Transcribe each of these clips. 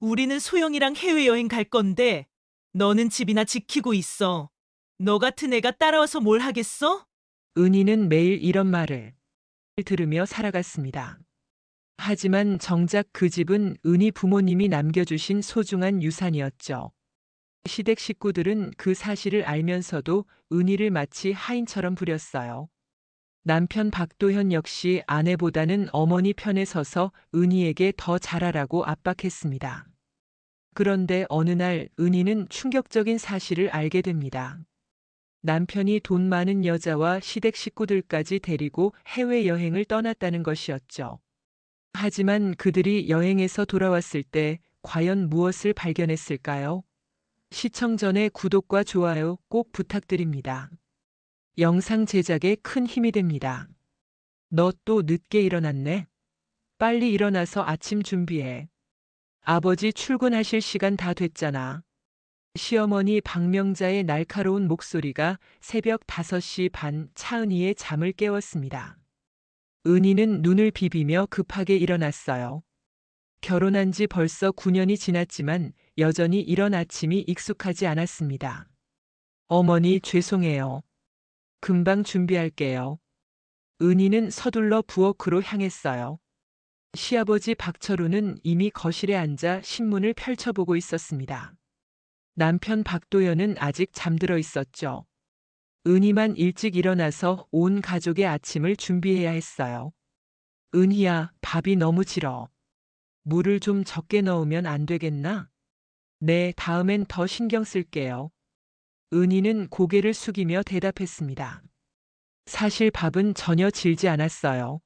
우리는 소영이랑 해외여행 갈 건데 너는 집이나 지키고 있어. 너 같은 애가 따라와서 뭘 하겠어? 은희는 매일 이런 말을 들으며 살아갔습니다. 하지만 정작 그 집은 은희 부모님이 남겨주신 소중한 유산이었죠. 시댁 식구들은 그 사실을 알면서도 은희를 마치 하인처럼 부렸어요. 남편 박도현 역시 아내보다는 어머니 편에 서서 은희에게 더 잘하라고 압박했습니다. 그런데 어느 날 은희는 충격적인 사실을 알게 됩니다. 남편이 돈 많은 여자와 시댁 식구들까지 데리고 해외여행을 떠났다는 것이었죠. 하지만 그들이 여행에서 돌아왔을 때 과연 무엇을 발견했을까요? 시청 전에 구독과 좋아요 꼭 부탁드립니다. 영상 제작에 큰 힘이 됩니다. 너 또 늦게 일어났네? 빨리 일어나서 아침 준비해. 아버지 출근하실 시간 다 됐잖아. 시어머니 박명자의 날카로운 목소리가 새벽 5시 반 차은희의 잠을 깨웠습니다. 은희는 눈을 비비며 급하게 일어났어요. 결혼한 지 벌써 9년이 지났지만 여전히 이런 아침이 익숙하지 않았습니다. 어머니 죄송해요. 금방 준비할게요. 은희는 서둘러 부엌으로 향했어요. 시아버지 박철우는 이미 거실에 앉아 신문을 펼쳐보고 있었습니다. 남편 박도연은 아직 잠들어 있었죠. 은희만 일찍 일어나서 온 가족의 아침을 준비해야 했어요. 은희야, 밥이 너무 질어. 물을 좀 적게 넣으면 안 되겠나? 네, 다음엔 더 신경 쓸게요. 은희는 고개를 숙이며 대답했습니다. 사실 밥은 전혀 질지 않았어요.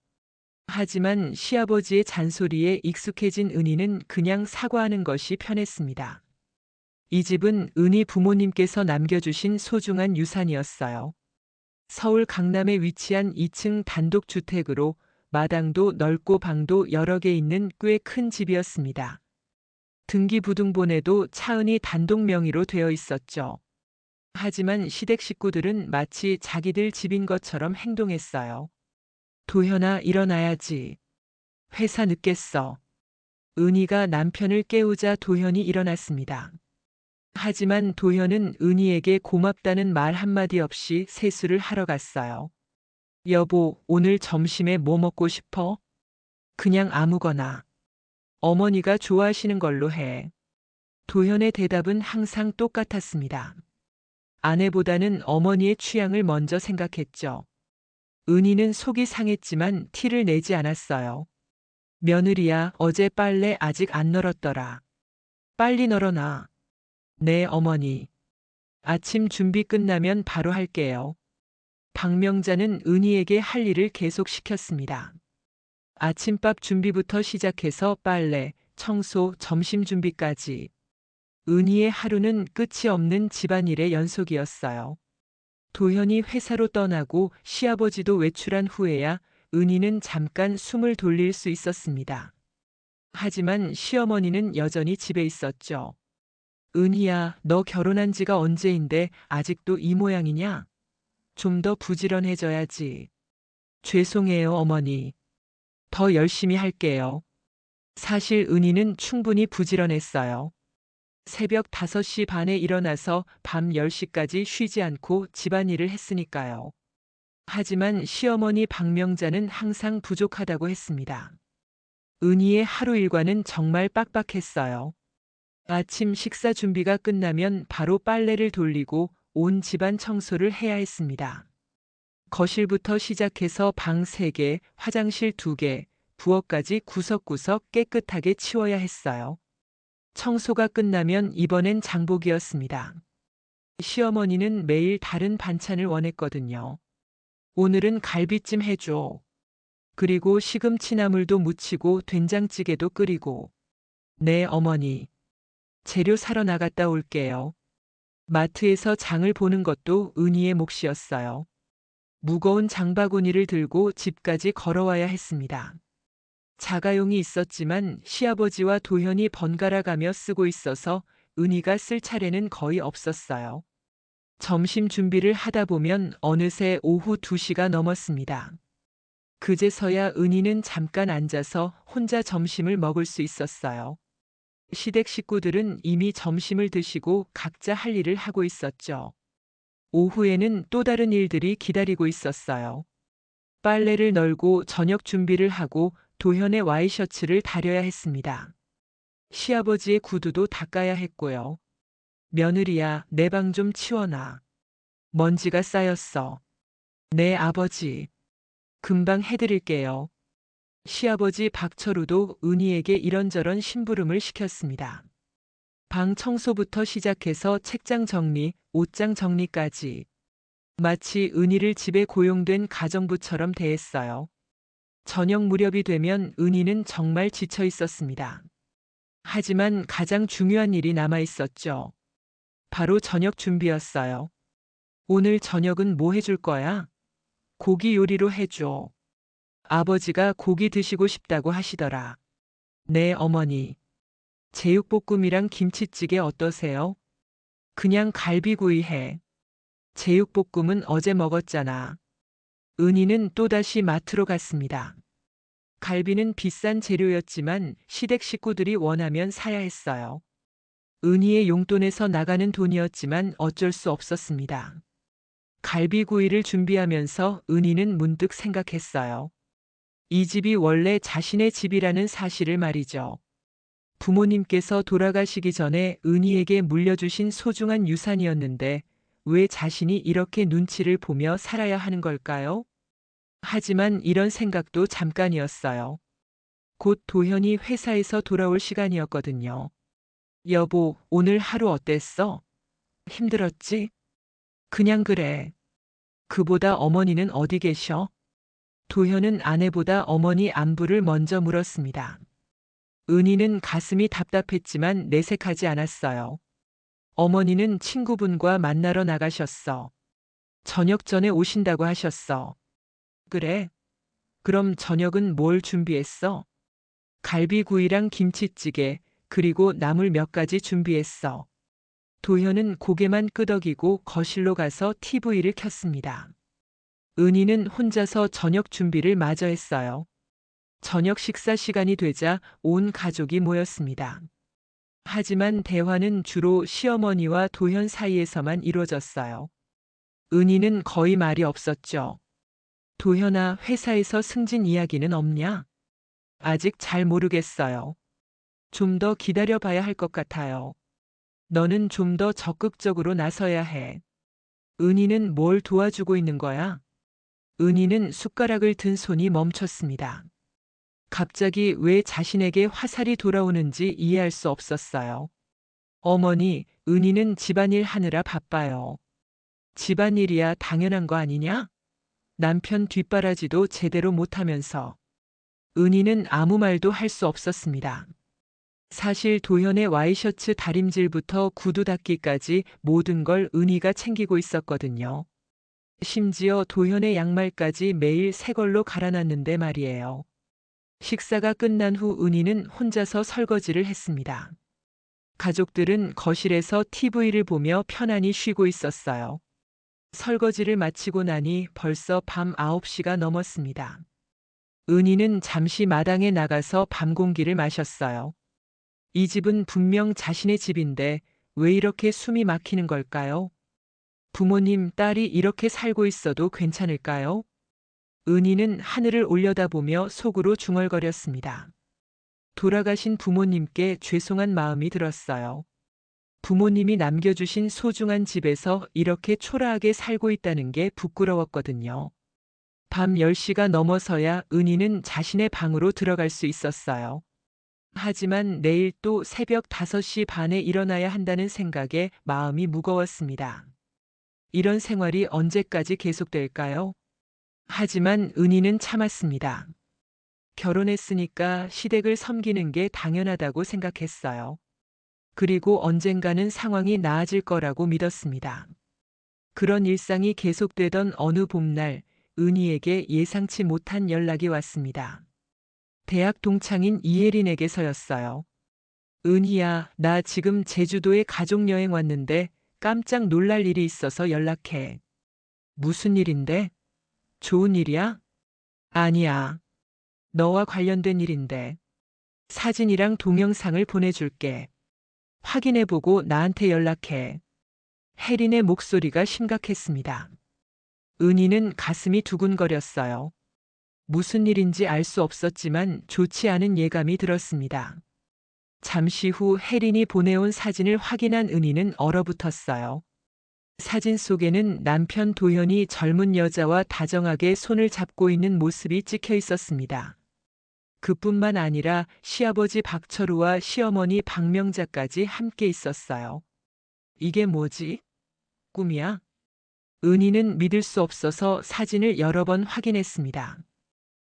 하지만 시아버지의 잔소리에 익숙해진 은희는 그냥 사과하는 것이 편했습니다. 이 집은 은희 부모님께서 남겨주신 소중한 유산이었어요. 서울 강남에 위치한 2층 단독주택으로 마당도 넓고 방도 여러 개 있는 꽤 큰 집이었습니다. 등기부등본에도 차은이 단독 명의로 되어 있었죠. 하지만 시댁 식구들은 마치 자기들 집인 것처럼 행동했어요. 도현아, 일어나야지. 회사 늦겠어. 은희가 남편을 깨우자 도현이 일어났습니다. 하지만 도현은 은희에게 고맙다는 말 한마디 없이 세수를 하러 갔어요. 여보, 오늘 점심에 뭐 먹고 싶어? 그냥 아무거나. 어머니가 좋아하시는 걸로 해. 도현의 대답은 항상 똑같았습니다. 아내보다는 어머니의 취향을 먼저 생각했죠. 은희는 속이 상했지만 티를 내지 않았어요. 며느리야, 어제 빨래 아직 안 널었더라. 빨리 널어놔. 네, 어머니. 아침 준비 끝나면 바로 할게요. 박명자는 은희에게 할 일을 계속 시켰습니다. 아침밥 준비부터 시작해서 빨래, 청소, 점심 준비까지. 은희의 하루는 끝이 없는 집안일의 연속이었어요. 도현이 회사로 떠나고 시아버지도 외출한 후에야 은희는 잠깐 숨을 돌릴 수 있었습니다. 하지만 시어머니는 여전히 집에 있었죠. 은희야, 너 결혼한 지가 언제인데 아직도 이 모양이냐? 좀 더 부지런해져야지. 죄송해요, 어머니. 더 열심히 할게요. 사실 은희는 충분히 부지런했어요. 새벽 5시 반에 일어나서 밤 10시까지 쉬지 않고 집안일을 했으니까요. 하지만 시어머니 박명자는 항상 부족하다고 했습니다. 은희의 하루 일과는 정말 빡빡했어요. 아침 식사 준비가 끝나면 바로 빨래를 돌리고 온 집안 청소를 해야 했습니다. 거실부터 시작해서 방 3개, 화장실 2개, 부엌까지 구석구석 깨끗하게 치워야 했어요. 청소가 끝나면 이번엔 장복이었습니다. 시어머니는 매일 다른 반찬을 원했거든요. 오늘은 갈비찜 해줘. 그리고 시금치나물도 무치고 된장찌개도 끓이고. 네, 어머니. 재료 사러 나갔다 올게요. 마트에서 장을 보는 것도 은희의 몫이었어요. 무거운 장바구니를 들고 집까지 걸어와야 했습니다. 자가용이 있었지만 시아버지와 도현이 번갈아 가며 쓰고 있어서 은희가 쓸 차례는 거의 없었어요. 점심 준비를 하다 보면 어느새 오후 2시가 넘었습니다. 그제서야 은희는 잠깐 앉아서 혼자 점심을 먹을 수 있었어요. 시댁 식구들은 이미 점심을 드시고 각자 할 일을 하고 있었죠. 오후에는 또 다른 일들이 기다리고 있었어요. 빨래를 널고 저녁 준비를 하고 도현의 와이셔츠를 다려야 했습니다. 시아버지의 구두도 닦아야 했고요. 며느리야, 내 방 좀 치워놔. 먼지가 쌓였어. 네, 아버지. 금방 해드릴게요. 시아버지 박철우도 은희에게 이런저런 심부름을 시켰습니다. 방 청소부터 시작해서 책장 정리, 옷장 정리까지. 마치 은희를 집에 고용된 가정부처럼 대했어요. 저녁 무렵이 되면 은희는 정말 지쳐 있었습니다. 하지만 가장 중요한 일이 남아 있었죠. 바로 저녁 준비였어요. 오늘 저녁은 뭐 해줄 거야? 고기 요리로 해줘. 아버지가 고기 드시고 싶다고 하시더라. 네, 어머니. 제육볶음이랑 김치찌개 어떠세요? 그냥 갈비구이 해. 제육볶음은 어제 먹었잖아. 은희는 또다시 마트로 갔습니다. 갈비는 비싼 재료였지만 시댁 식구들이 원하면 사야 했어요. 은희의 용돈에서 나가는 돈이었지만 어쩔 수 없었습니다. 갈비구이를 준비하면서 은희는 문득 생각했어요. 이 집이 원래 자신의 집이라는 사실을 말이죠. 부모님께서 돌아가시기 전에 은희에게 물려주신 소중한 유산이었는데 왜 자신이 이렇게 눈치를 보며 살아야 하는 걸까요? 하지만 이런 생각도 잠깐이었어요. 곧 도현이 회사에서 돌아올 시간이었거든요. 여보, 오늘 하루 어땠어? 힘들었지? 그냥 그래. 그보다 어머니는 어디 계셔? 도현은 아내보다 어머니 안부를 먼저 물었습니다. 은희는 가슴이 답답했지만 내색하지 않았어요. 어머니는 친구분과 만나러 나가셨어. 저녁 전에 오신다고 하셨어. 그래? 그럼 저녁은 뭘 준비했어? 갈비구이랑 김치찌개, 그리고 나물 몇 가지 준비했어. 도현은 고개만 끄덕이고 거실로 가서 TV를 켰습니다. 은희는 혼자서 저녁 준비를 마저 했어요. 저녁 식사 시간이 되자 온 가족이 모였습니다. 하지만 대화는 주로 시어머니와 도현 사이에서만 이루어졌어요. 은희는 거의 말이 없었죠. 도현아, 회사에서 승진 이야기는 없냐? 아직 잘 모르겠어요. 좀 더 기다려 봐야 할 것 같아요. 너는 좀 더 적극적으로 나서야 해. 은희는 뭘 도와주고 있는 거야? 은희는 숟가락을 든 손이 멈췄습니다. 갑자기 왜 자신에게 화살이 돌아오는지 이해할 수 없었어요. 어머니, 은희는 집안일 하느라 바빠요. 집안일이야 당연한 거 아니냐? 남편 뒷바라지도 제대로 못하면서. 은희는 아무 말도 할 수 없었습니다. 사실 도현의 와이셔츠 다림질부터 구두 닦기까지 모든 걸 은희가 챙기고 있었거든요. 심지어 도현의 양말까지 매일 새 걸로 갈아놨는데 말이에요. 식사가 끝난 후 은희는 혼자서 설거지를 했습니다. 가족들은 거실에서 TV를 보며 편안히 쉬고 있었어요. 설거지를 마치고 나니 벌써 밤 9시가 넘었습니다. 은희는 잠시 마당에 나가서 밤 공기를 마셨어요. 이 집은 분명 자신의 집인데 왜 이렇게 숨이 막히는 걸까요? 부모님, 딸이 이렇게 살고 있어도 괜찮을까요? 은희는 하늘을 올려다보며 속으로 중얼거렸습니다. 돌아가신 부모님께 죄송한 마음이 들었어요. 부모님이 남겨주신 소중한 집에서 이렇게 초라하게 살고 있다는 게 부끄러웠거든요. 밤 10시가 넘어서야 은희는 자신의 방으로 들어갈 수 있었어요. 하지만 내일 또 새벽 5시 반에 일어나야 한다는 생각에 마음이 무거웠습니다. 이런 생활이 언제까지 계속될까요? 하지만 은희는 참았습니다. 결혼했으니까 시댁을 섬기는 게 당연하다고 생각했어요. 그리고 언젠가는 상황이 나아질 거라고 믿었습니다. 그런 일상이 계속되던 어느 봄날, 은희에게 예상치 못한 연락이 왔습니다. 대학 동창인 이혜린에게서였어요. 은희야, 나 지금 제주도에 가족여행 왔는데 깜짝 놀랄 일이 있어서 연락해. 무슨 일인데? 좋은 일이야? 아니야. 너와 관련된 일인데. 사진이랑 동영상을 보내줄게. 확인해보고 나한테 연락해. 혜린의 목소리가 심각했습니다. 은희는 가슴이 두근거렸어요. 무슨 일인지 알 수 없었지만 좋지 않은 예감이 들었습니다. 잠시 후 혜린이 보내온 사진을 확인한 은희는 얼어붙었어요. 사진 속에는 남편 도현이 젊은 여자와 다정하게 손을 잡고 있는 모습이 찍혀 있었습니다. 그뿐만 아니라 시아버지 박철우와 시어머니 박명자까지 함께 있었어요. 이게 뭐지? 꿈이야? 은희는 믿을 수 없어서 사진을 여러 번 확인했습니다.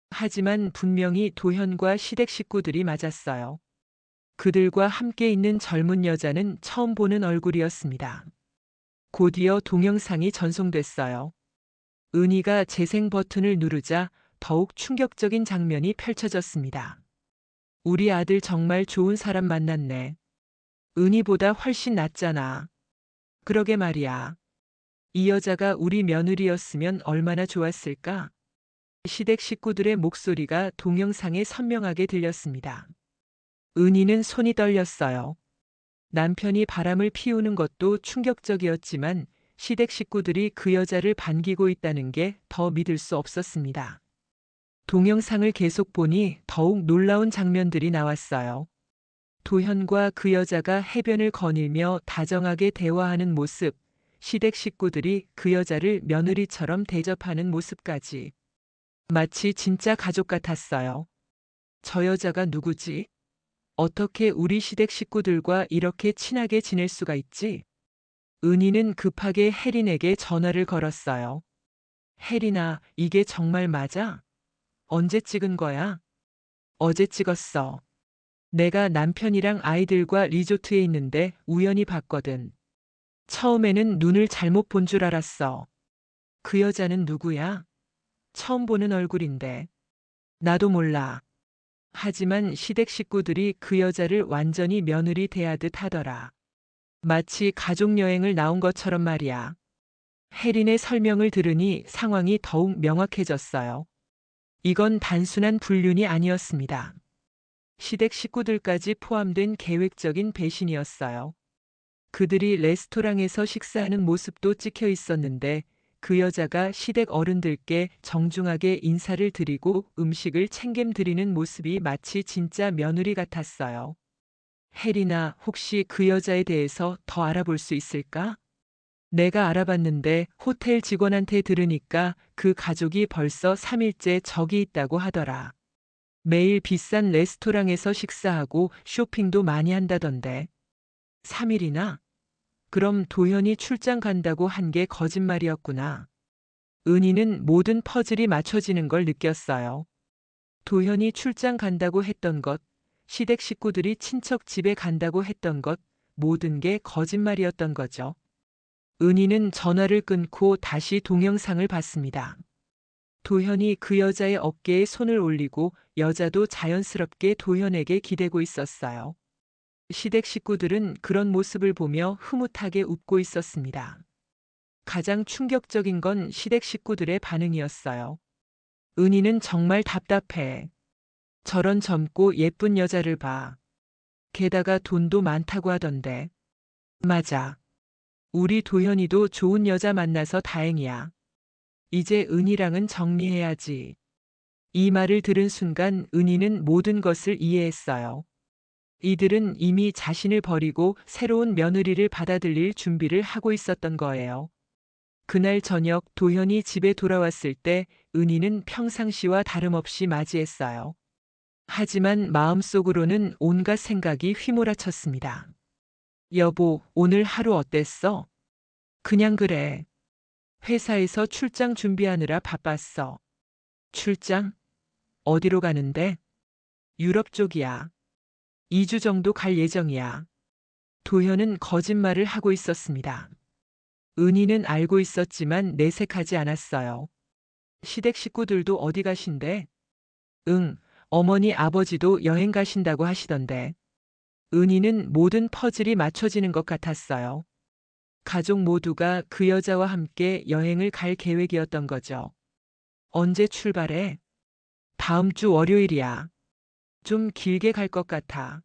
하지만 분명히 도현과 시댁 식구들이 맞았어요. 그들과 함께 있는 젊은 여자는 처음 보는 얼굴이었습니다. 곧이어 동영상이 전송됐어요. 은희가 재생 버튼을 누르자 더욱 충격적인 장면이 펼쳐졌습니다. 우리 아들 정말 좋은 사람 만났네. 은희보다 훨씬 낫잖아. 그러게 말이야. 이 여자가 우리 며느리였으면 얼마나 좋았을까? 시댁 식구들의 목소리가 동영상에 선명하게 들렸습니다. 은희는 손이 떨렸어요. 남편이 바람을 피우는 것도 충격적이었지만 시댁 식구들이 그 여자를 반기고 있다는 게 더 믿을 수 없었습니다. 동영상을 계속 보니 더욱 놀라운 장면들이 나왔어요. 도현과 그 여자가 해변을 거닐며 다정하게 대화하는 모습, 시댁 식구들이 그 여자를 며느리처럼 대접하는 모습까지. 마치 진짜 가족 같았어요. 저 여자가 누구지? 어떻게 우리 시댁 식구들과 이렇게 친하게 지낼 수가 있지? 은희는 급하게 혜린에게 전화를 걸었어요. 혜린아, 이게 정말 맞아? 언제 찍은 거야? 어제 찍었어. 내가 남편이랑 아이들과 리조트에 있는데 우연히 봤거든. 처음에는 눈을 잘못 본 줄 알았어. 그 여자는 누구야? 처음 보는 얼굴인데. 나도 몰라. 하지만 시댁 식구들이 그 여자를 완전히 며느리 대하듯 하더라. 마치 가족여행을 나온 것처럼 말이야. 혜린의 설명을 들으니 상황이 더욱 명확해졌어요. 이건 단순한 불륜이 아니었습니다. 시댁 식구들까지 포함된 계획적인 배신이었어요. 그들이 레스토랑에서 식사하는 모습도 찍혀 있었는데 그 여자가 시댁 어른들께 정중하게 인사를 드리고 음식을 챙김드리는 모습이 마치 진짜 며느리 같았어요. 혜린아, 혹시 그 여자에 대해서 더 알아볼 수 있을까? 내가 알아봤는데 호텔 직원한테 들으니까 그 가족이 벌써 3일째 저기 있다고 하더라. 매일 비싼 레스토랑에서 식사하고 쇼핑도 많이 한다던데. 3일이나? 그럼 도현이 출장 간다고 한 게 거짓말이었구나. 은희는 모든 퍼즐이 맞춰지는 걸 느꼈어요. 도현이 출장 간다고 했던 것, 시댁 식구들이 친척 집에 간다고 했던 것, 모든 게 거짓말이었던 거죠. 은희는 전화를 끊고 다시 동영상을 봤습니다. 도현이 그 여자의 어깨에 손을 올리고 여자도 자연스럽게 도현에게 기대고 있었어요. 시댁 식구들은 그런 모습을 보며 흐뭇하게 웃고 있었습니다. 가장 충격적인 건 시댁 식구들의 반응이었어요. 은희는 정말 답답해. 저런 젊고 예쁜 여자를 봐. 게다가 돈도 많다고 하던데. 맞아. 우리 도현이도 좋은 여자 만나서 다행이야. 이제 은희랑은 정리해야지. 이 말을 들은 순간 은희는 모든 것을 이해했어요. 이들은 이미 자신을 버리고 새로운 며느리를 받아들일 준비를 하고 있었던 거예요. 그날 저녁 도현이 집에 돌아왔을 때 은희는 평상시와 다름없이 맞이했어요. 하지만 마음속으로는 온갖 생각이 휘몰아쳤습니다. 여보, 오늘 하루 어땠어? 그냥 그래. 회사에서 출장 준비하느라 바빴어. 출장? 어디로 가는데? 유럽 쪽이야. 2주 정도 갈 예정이야. 도현은 거짓말을 하고 있었습니다. 은희는 알고 있었지만 내색하지 않았어요. 시댁 식구들도 어디 가신대? 응, 어머니 아버지도 여행 가신다고 하시던데. 은희는 모든 퍼즐이 맞춰지는 것 같았어요. 가족 모두가 그 여자와 함께 여행을 갈 계획이었던 거죠. 언제 출발해? 다음 주 월요일이야. 좀 길게 갈 것 같아.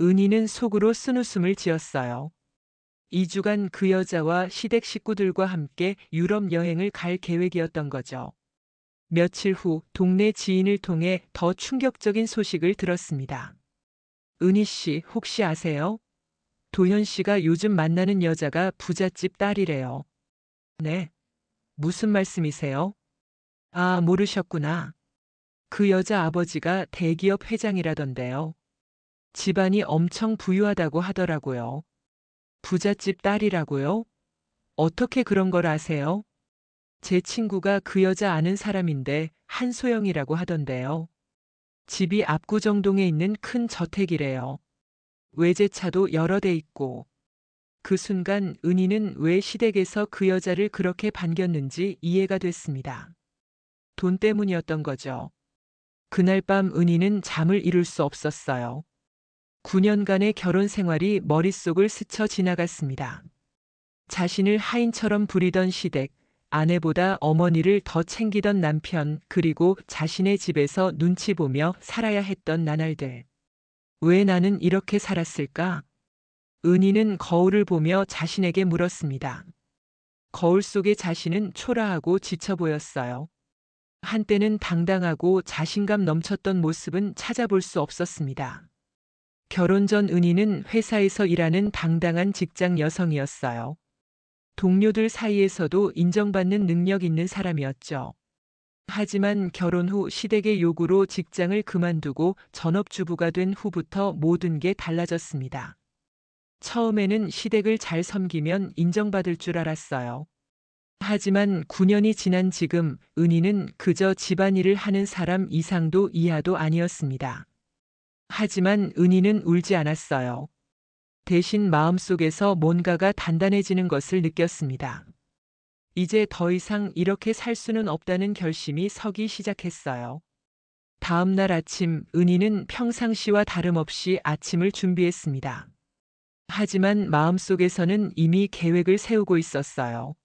은희는 속으로 쓴웃음을 지었어요. 2주간 그 여자와 시댁 식구들과 함께 유럽 여행을 갈 계획이었던 거죠. 며칠 후 동네 지인을 통해 더 충격적인 소식을 들었습니다. 은희 씨 혹시 아세요? 도현 씨가 요즘 만나는 여자가 부잣집 딸이래요. 네. 무슨 말씀이세요? 아, 모르셨구나. 그 여자 아버지가 대기업 회장이라던데요. 집안이 엄청 부유하다고 하더라고요. 부잣집 딸이라고요? 어떻게 그런 걸 아세요? 제 친구가 그 여자 아는 사람인데 한소영이라고 하던데요. 집이 압구정동에 있는 큰 저택이래요. 외제차도 여러 대 있고. 그 순간 은희는 왜 시댁에서 그 여자를 그렇게 반겼는지 이해가 됐습니다. 돈 때문이었던 거죠. 그날 밤 은희는 잠을 이룰 수 없었어요. 9년간의 결혼 생활이 머릿속을 스쳐 지나갔습니다. 자신을 하인처럼 부리던 시댁, 아내보다 어머니를 더 챙기던 남편, 그리고 자신의 집에서 눈치 보며 살아야 했던 나날들. 왜 나는 이렇게 살았을까? 은희는 거울을 보며 자신에게 물었습니다. 거울 속의 자신은 초라하고 지쳐 보였어요. 한때는 당당하고 자신감 넘쳤던 모습은 찾아볼 수 없었습니다. 결혼 전 은희는 회사에서 일하는 당당한 직장 여성이었어요. 동료들 사이에서도 인정받는 능력 있는 사람이었죠. 하지만 결혼 후 시댁의 요구로 직장을 그만두고 전업주부가 된 후부터 모든 게 달라졌습니다. 처음에는 시댁을 잘 섬기면 인정받을 줄 알았어요. 하지만 9년이 지난 지금 은희는 그저 집안일을 하는 사람 이상도 이하도 아니었습니다. 하지만 은희는 울지 않았어요. 대신 마음속에서 뭔가가 단단해지는 것을 느꼈습니다. 이제 더 이상 이렇게 살 수는 없다는 결심이 서기 시작했어요. 다음 날 아침 은희는 평상시와 다름없이 아침을 준비했습니다. 하지만 마음속에서는 이미 계획을 세우고 있었어요.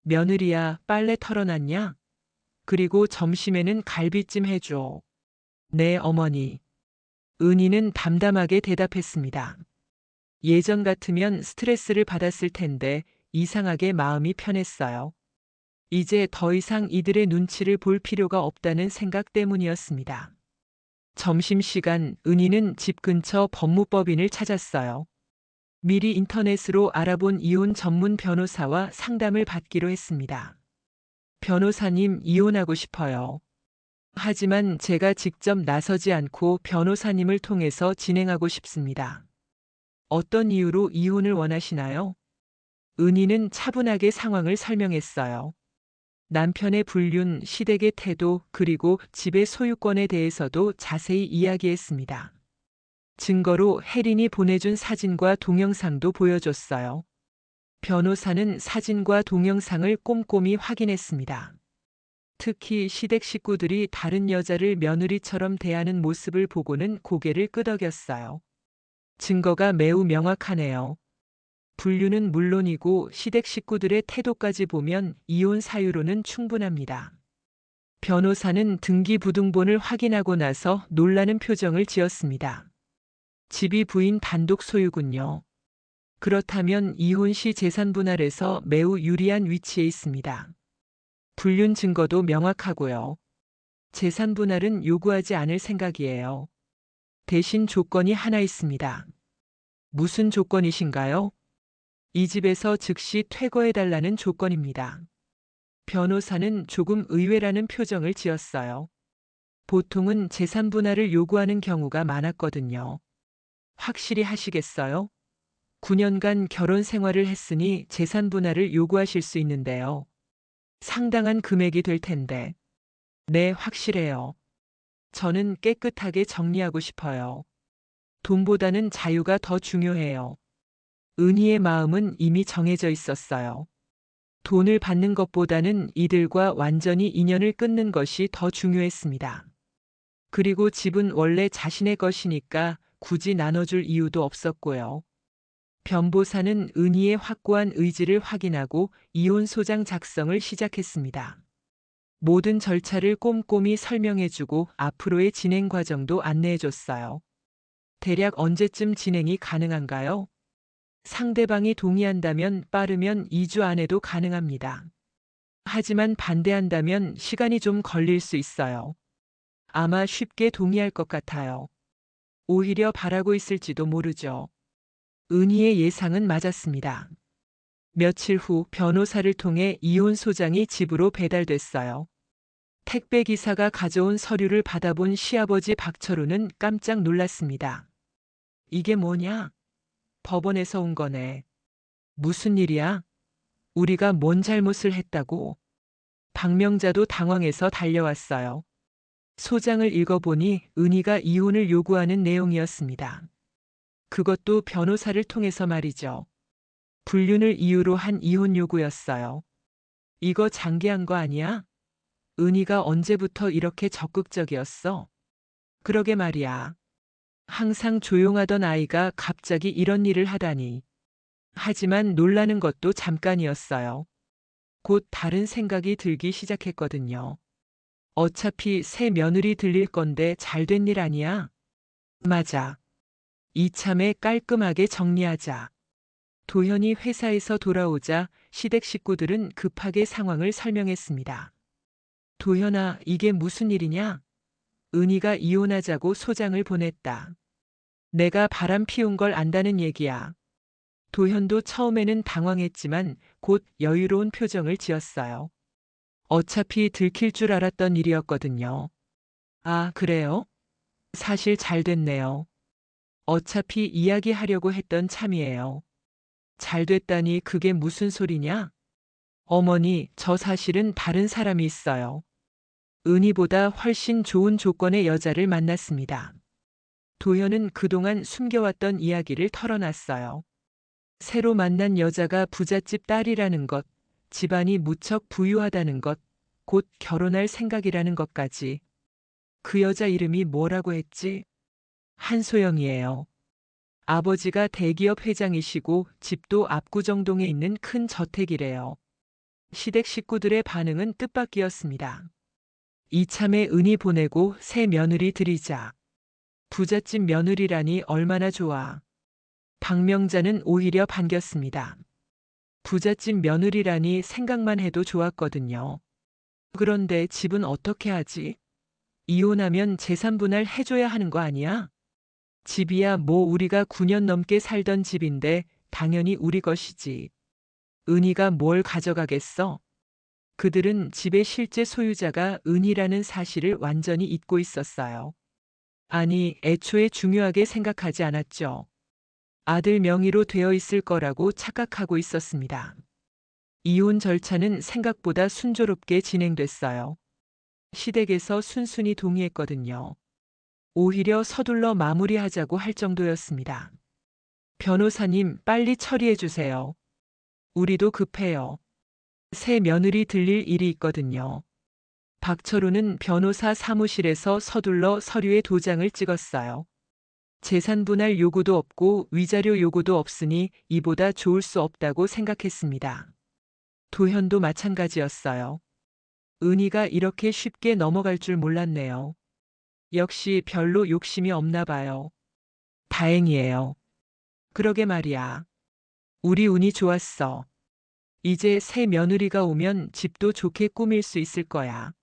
며느리야, 빨래 털어놨냐? 그리고 점심에는 갈비찜 해줘. 네, 어머니. 은희는 담담하게 대답했습니다. 예전 같으면 스트레스를 받았을 텐데 이상하게 마음이 편했어요. 이제 더 이상 이들의 눈치를 볼 필요가 없다는 생각 때문이었습니다. 점심시간 은희는 집 근처 법무법인을 찾았어요. 미리 인터넷으로 알아본 이혼 전문 변호사와 상담을 받기로 했습니다. 변호사님, 이혼하고 싶어요. 하지만 제가 직접 나서지 않고 변호사님을 통해서 진행하고 싶습니다. 어떤 이유로 이혼을 원하시나요? 은희는 차분하게 상황을 설명했어요. 남편의 불륜, 시댁의 태도, 그리고 집의 소유권에 대해서도 자세히 이야기했습니다. 증거로 혜린이 보내준 사진과 동영상도 보여줬어요. 변호사는 사진과 동영상을 꼼꼼히 확인했습니다. 특히 시댁 식구들이 다른 여자를 며느리처럼 대하는 모습을 보고는 고개를 끄덕였어요. 증거가 매우 명확하네요. 불륜은 물론이고 시댁 식구들의 태도까지 보면 이혼 사유로는 충분합니다. 변호사는 등기부등본을 확인하고 나서 놀라는 표정을 지었습니다. 집이 부인 단독 소유군요. 그렇다면 이혼 시 재산 분할에서 매우 유리한 위치에 있습니다. 불륜 증거도 명확하고요. 재산 분할은 요구하지 않을 생각이에요. 대신 조건이 하나 있습니다. 무슨 조건이신가요? 이 집에서 즉시 퇴거해달라는 조건입니다. 변호사는 조금 의외라는 표정을 지었어요. 보통은 재산 분할을 요구하는 경우가 많았거든요. 확실히 하시겠어요? 9년간 결혼 생활을 했으니 재산 분할을 요구하실 수 있는데요. 상당한 금액이 될 텐데. 네, 확실해요. 저는 깨끗하게 정리하고 싶어요. 돈보다는 자유가 더 중요해요. 은희의 마음은 이미 정해져 있었어요. 돈을 받는 것보다는 이들과 완전히 인연을 끊는 것이 더 중요했습니다. 그리고 집은 원래 자신의 것이니까 굳이 나눠줄 이유도 없었고요. 변보사는 은희의 확고한 의지를 확인하고 이혼 소장 작성을 시작했습니다. 모든 절차를 꼼꼼히 설명해주고 앞으로의 진행 과정도 안내해줬어요. 대략 언제쯤 진행이 가능한가요? 상대방이 동의한다면 빠르면 2주 안에도 가능합니다. 하지만 반대한다면 시간이 좀 걸릴 수 있어요. 아마 쉽게 동의할 것 같아요. 오히려 바라고 있을지도 모르죠. 은희의 예상은 맞았습니다. 며칠 후 변호사를 통해 이혼 소장이 집으로 배달됐어요. 택배 기사가 가져온 서류를 받아본 시아버지 박철우는 깜짝 놀랐습니다. 이게 뭐냐? 법원에서 온 거네. 무슨 일이야? 우리가 뭔 잘못을 했다고? 박명자도 당황해서 달려왔어요. 소장을 읽어보니 은희가 이혼을 요구하는 내용이었습니다. 그것도 변호사를 통해서 말이죠. 불륜을 이유로 한 이혼 요구였어요. 이거 장기한 거 아니야? 은희가 언제부터 이렇게 적극적이었어? 그러게 말이야. 항상 조용하던 아이가 갑자기 이런 일을 하다니. 하지만 놀라는 것도 잠깐이었어요. 곧 다른 생각이 들기 시작했거든요. 어차피 새 며느리 들릴 건데 잘된 일 아니야? 맞아. 이참에 깔끔하게 정리하자. 도현이 회사에서 돌아오자 시댁 식구들은 급하게 상황을 설명했습니다. 도현아, 이게 무슨 일이냐? 은희가 이혼하자고 소장을 보냈다. 내가 바람 피운 걸 안다는 얘기야. 도현도 처음에는 당황했지만 곧 여유로운 표정을 지었어요. 어차피 들킬 줄 알았던 일이었거든요. 아, 그래요? 사실 잘 됐네요. 어차피 이야기하려고 했던 참이에요. 잘 됐다니 그게 무슨 소리냐? 어머니, 저 사실은 다른 사람이 있어요. 은희보다 훨씬 좋은 조건의 여자를 만났습니다. 도현은 그동안 숨겨왔던 이야기를 털어놨어요. 새로 만난 여자가 부잣집 딸이라는 것, 집안이 무척 부유하다는 것, 곧 결혼할 생각이라는 것까지. 그 여자 이름이 뭐라고 했지? 한소영이에요. 아버지가 대기업 회장이시고 집도 압구정동에 있는 큰 저택이래요. 시댁 식구들의 반응은 뜻밖이었습니다. 이참에 은희 보내고 새 며느리 들이자. 부잣집 며느리라니 얼마나 좋아. 박명자는 오히려 반겼습니다. 부잣집 며느리라니 생각만 해도 좋았거든요. 그런데 집은 어떻게 하지? 이혼하면 재산 분할 해줘야 하는 거 아니야? 집이야 뭐 우리가 9년 넘게 살던 집인데 당연히 우리 것이지. 은희가 뭘 가져가겠어? 그들은 집의 실제 소유자가 은희라는 사실을 완전히 잊고 있었어요. 아니, 애초에 중요하게 생각하지 않았죠. 아들 명의로 되어 있을 거라고 착각하고 있었습니다. 이혼 절차는 생각보다 순조롭게 진행됐어요. 시댁에서 순순히 동의했거든요. 오히려 서둘러 마무리하자고 할 정도였습니다. 변호사님, 빨리 처리해 주세요. 우리도 급해요. 새 며느리 들릴 일이 있거든요. 박철우는 변호사 사무실에서 서둘러 서류에 도장을 찍었어요. 재산 분할 요구도 없고 위자료 요구도 없으니 이보다 좋을 수 없다고 생각했습니다. 도현도 마찬가지였어요. 은희가 이렇게 쉽게 넘어갈 줄 몰랐네요. 역시 별로 욕심이 없나 봐요. 다행이에요. 그러게 말이야. 우리 운이 좋았어. 이제 새 며느리가 오면 집도 좋게 꾸밀 수 있을 거야.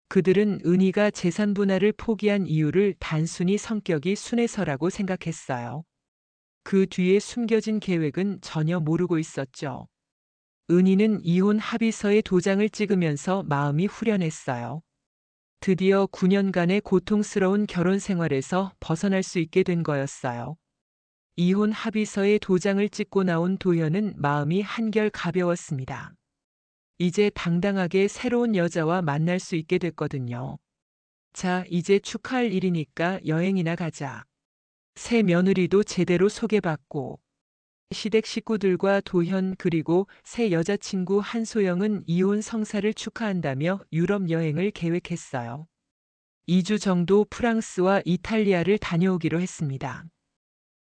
그들은 은희가 재산 분할을 포기한 이유를 단순히 성격이 순해서라고 생각했어요. 그 뒤에 숨겨진 계획은 전혀 모르고 있었죠. 은희는 이혼 합의서에 도장을 찍으면서 마음이 후련했어요. 드디어 9년간의 고통스러운 결혼 생활에서 벗어날 수 있게 된 거였어요. 이혼 합의서에 도장을 찍고 나온 도현은 마음이 한결 가벼웠습니다. 이제 당당하게 새로운 여자와 만날 수 있게 됐거든요. 자, 이제 축하할 일이니까 여행이나 가자. 새 며느리도 제대로 소개받고. 시댁 식구들과 도현 그리고 새 여자친구 한소영은 이혼 성사를 축하한다며 유럽 여행을 계획했어요. 2주 정도 프랑스와 이탈리아를 다녀오기로 했습니다.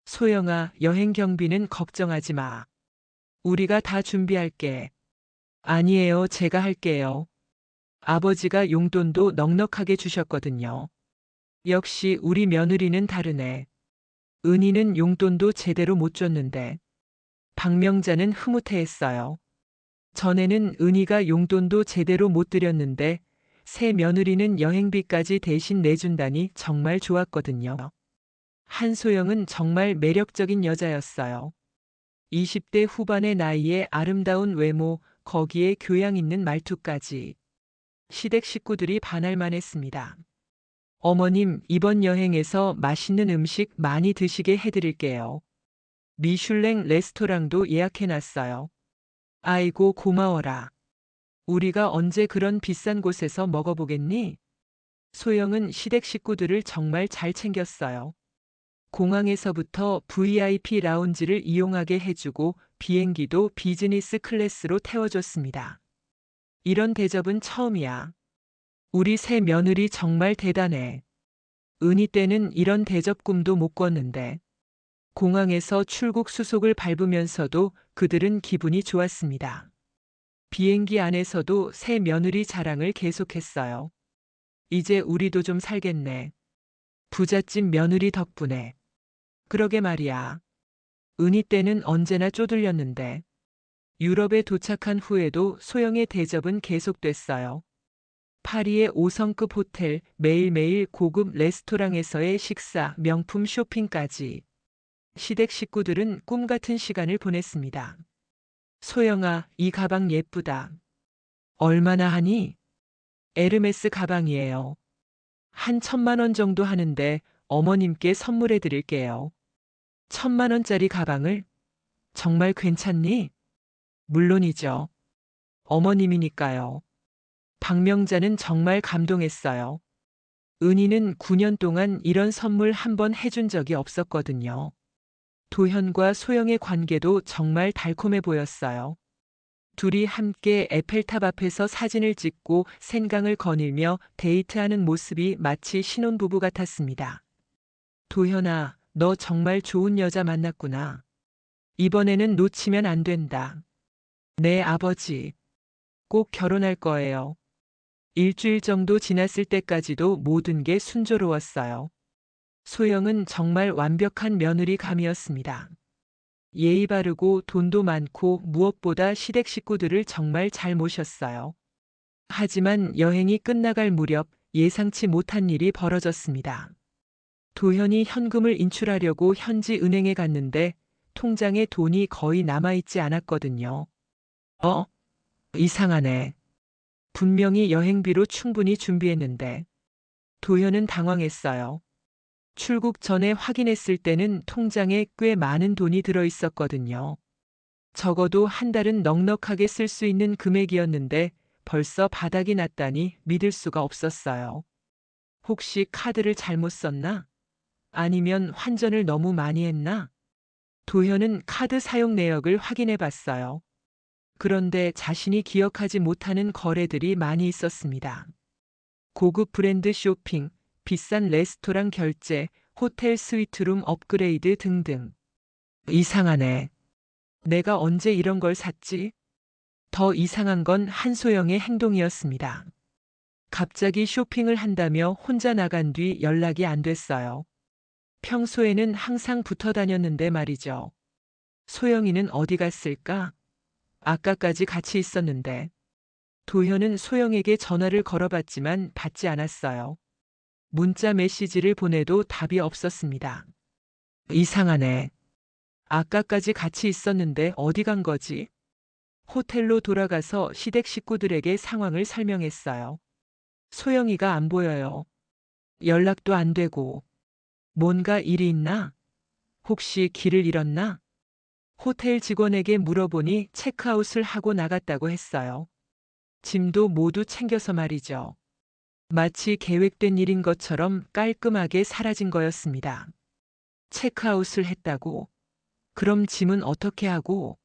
소영아, 여행 경비는 걱정하지 마. 우리가 다 준비할게. 아니에요, 제가 할게요. 아버지가 용돈도 넉넉하게 주셨거든요. 역시 우리 며느리는 다르네. 은희는 용돈도 제대로 못 줬는데 박명자는 흐뭇해했어요. 전에는 은희가 용돈도 제대로 못 드렸는데 새 며느리는 여행비까지 대신 내준다니 정말 좋았거든요. 한소영은 정말 매력적인 여자였어요. 20대 후반의 나이에 아름다운 외모, 거기에 교양 있는 말투까지. 시댁 식구들이 반할만 했습니다. 어머님, 이번 여행에서 맛있는 음식 많이 드시게 해드릴게요. 미슐랭 레스토랑도 예약해놨어요. 아이고, 고마워라. 우리가 언제 그런 비싼 곳에서 먹어보겠니? 소영은 시댁 식구들을 정말 잘 챙겼어요. 공항에서부터 VIP 라운지를 이용하게 해주고 비행기도 비즈니스 클래스로 태워줬습니다. 이런 대접은 처음이야. 우리 새 며느리 정말 대단해. 은희 때는 이런 대접 꿈도 못 꿨는데 공항에서 출국 수속을 밟으면서도 그들은 기분이 좋았습니다. 비행기 안에서도 새 며느리 자랑을 계속했어요. 이제 우리도 좀 살겠네. 부잣집 며느리 덕분에. 그러게 말이야. 은희 때는 언제나 쪼들렸는데 유럽에 도착한 후에도 소영의 대접은 계속됐어요. 파리의 5성급 호텔, 매일매일 고급 레스토랑에서의 식사, 명품 쇼핑까지. 시댁 식구들은 꿈 같은 시간을 보냈습니다. 소영아, 이 가방 예쁘다. 얼마나 하니? 에르메스 가방이에요. 한 1,000만 원 정도 하는데 어머님께 선물해 드릴게요. 1,000만 원짜리 가방을? 정말 괜찮니? 물론이죠. 어머님이니까요. 박명자는 정말 감동했어요. 은희는 9년 동안 이런 선물 한 번 해준 적이 없었거든요. 도현과 소영의 관계도 정말 달콤해 보였어요. 둘이 함께 에펠탑 앞에서 사진을 찍고 생강을 거닐며 데이트하는 모습이 마치 신혼부부 같았습니다. 도현아, 너 정말 좋은 여자 만났구나. 이번에는 놓치면 안 된다. 내 아버지, 꼭 결혼할 거예요. 일주일 정도 지났을 때까지도 모든 게 순조로웠어요. 소영은 정말 완벽한 며느리 감이었습니다. 예의 바르고 돈도 많고 무엇보다 시댁 식구들을 정말 잘 모셨어요. 하지만 여행이 끝나갈 무렵 예상치 못한 일이 벌어졌습니다. 도현이 현금을 인출하려고 현지 은행에 갔는데 통장에 돈이 거의 남아있지 않았거든요. 이상하네. 분명히 여행비로 충분히 준비했는데. 도현은 당황했어요. 출국 전에 확인했을 때는 통장에 꽤 많은 돈이 들어 있었거든요. 적어도 한 달은 넉넉하게 쓸 수 있는 금액이었는데 벌써 바닥이 났다니 믿을 수가 없었어요. 혹시 카드를 잘못 썼나? 아니면 환전을 너무 많이 했나? 도현은 카드 사용 내역을 확인해 봤어요. 그런데 자신이 기억하지 못하는 거래들이 많이 있었습니다. 고급 브랜드 쇼핑, 비싼 레스토랑 결제, 호텔 스위트룸 업그레이드 등등. 이상하네. 내가 언제 이런 걸 샀지? 더 이상한 건 한소영의 행동이었습니다. 갑자기 쇼핑을 한다며 혼자 나간 뒤 연락이 안 됐어요. 평소에는 항상 붙어 다녔는데 말이죠. 소영이는 어디 갔을까? 아까까지 같이 있었는데. 도현은 소영에게 전화를 걸어봤지만 받지 않았어요. 문자 메시지를 보내도 답이 없었습니다. 이상하네. 아까까지 같이 있었는데 어디 간 거지? 호텔로 돌아가서 시댁 식구들에게 상황을 설명했어요. 소영이가 안 보여요. 연락도 안 되고. 뭔가 일이 있나? 혹시 길을 잃었나? 호텔 직원에게 물어보니 체크아웃을 하고 나갔다고 했어요. 짐도 모두 챙겨서 말이죠. 마치 계획된 일인 것처럼 깔끔하게 사라진 거였습니다. 체크아웃을 했다고? 그럼 짐은 어떻게 하고?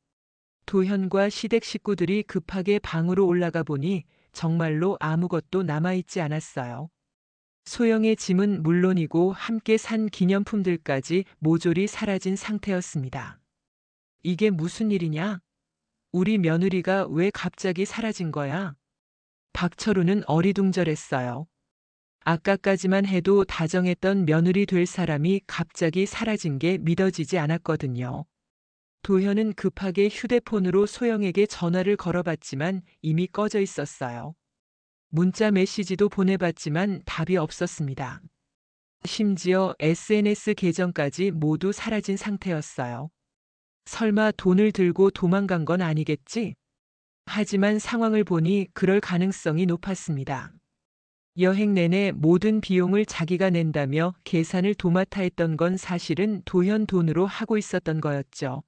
도현과 시댁 식구들이 급하게 방으로 올라가 보니 정말로 아무것도 남아있지 않았어요. 소영의 짐은 물론이고 함께 산 기념품들까지 모조리 사라진 상태였습니다. 이게 무슨 일이냐? 우리 며느리가 왜 갑자기 사라진 거야? 박철우는 어리둥절했어요. 아까까지만 해도 다정했던 며느리 될 사람이 갑자기 사라진 게 믿어지지 않았거든요. 도현은 급하게 휴대폰으로 소영에게 전화를 걸어봤지만 이미 꺼져 있었어요. 문자 메시지도 보내봤지만 답이 없었습니다. 심지어 SNS 계정까지 모두 사라진 상태였어요. 설마 돈을 들고 도망간 건 아니겠지? 하지만 상황을 보니 그럴 가능성이 높았습니다. 여행 내내 모든 비용을 자기가 낸다며 계산을 도맡아 했던 건 사실은 도현 돈으로 하고 있었던 거였죠.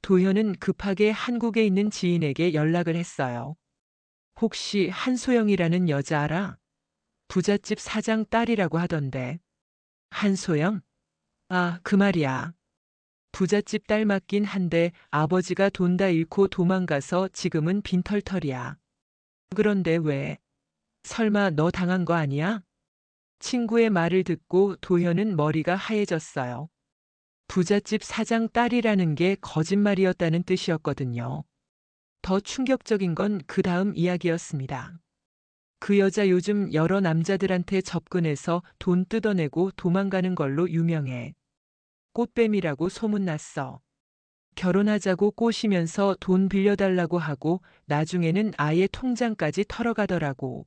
도현은 급하게 한국에 있는 지인에게 연락을 했어요. 혹시 한소영이라는 여자 알아? 부잣집 사장 딸이라고 하던데. 한소영? 아, 그 말이야. 부잣집 딸 맞긴 한데 아버지가 돈 다 잃고 도망가서 지금은 빈털털이야. 그런데 왜? 설마 너 당한 거 아니야? 친구의 말을 듣고 도현은 머리가 하얘졌어요. 부잣집 사장 딸이라는 게 거짓말이었다는 뜻이었거든요. 더 충격적인 건 그 다음 이야기였습니다. 그 여자 요즘 여러 남자들한테 접근해서 돈 뜯어내고 도망가는 걸로 유명해. 꽃뱀이라고 소문났어. 결혼하자고 꼬시면서 돈 빌려달라고 하고 나중에는 아예 통장까지 털어가더라고.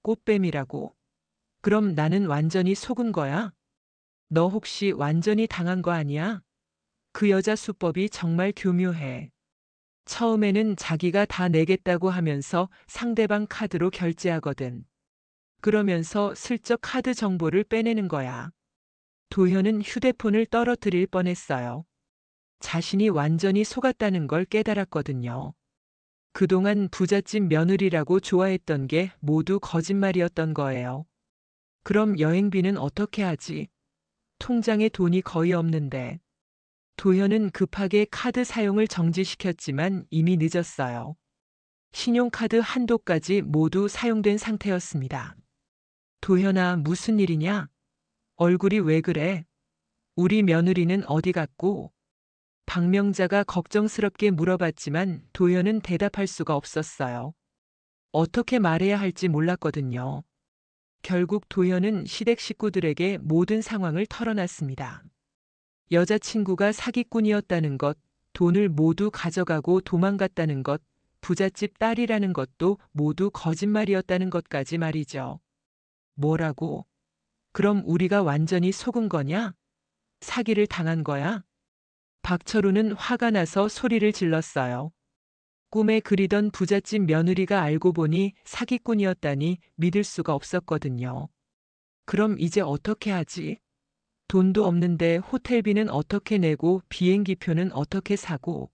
꽃뱀이라고. 그럼 나는 완전히 속은 거야? 너 혹시 완전히 당한 거 아니야? 그 여자 수법이 정말 교묘해. 처음에는 자기가 다 내겠다고 하면서 상대방 카드로 결제하거든. 그러면서 슬쩍 카드 정보를 빼내는 거야. 도현은 휴대폰을 떨어뜨릴 뻔했어요. 자신이 완전히 속았다는 걸 깨달았거든요. 그동안 부잣집 며느리라고 좋아했던 게 모두 거짓말이었던 거예요. 그럼 여행비는 어떻게 하지? 통장에 돈이 거의 없는데. 도현은 급하게 카드 사용을 정지시켰지만 이미 늦었어요. 신용카드 한도까지 모두 사용된 상태였습니다. 도현아, 무슨 일이냐? 얼굴이 왜 그래? 우리 며느리는 어디 갔고? 박명자가 걱정스럽게 물어봤지만 도현은 대답할 수가 없었어요. 어떻게 말해야 할지 몰랐거든요. 결국 도현은 시댁 식구들에게 모든 상황을 털어놨습니다. 여자친구가 사기꾼이었다는 것, 돈을 모두 가져가고 도망갔다는 것, 부잣집 딸이라는 것도 모두 거짓말이었다는 것까지 말이죠. 뭐라고? 그럼 우리가 완전히 속은 거냐? 사기를 당한 거야? 박철우는 화가 나서 소리를 질렀어요. 꿈에 그리던 부잣집 며느리가 알고 보니 사기꾼이었다니 믿을 수가 없었거든요. 그럼 이제 어떻게 하지? 돈도 없는데 호텔비는 어떻게 내고 비행기표는 어떻게 사고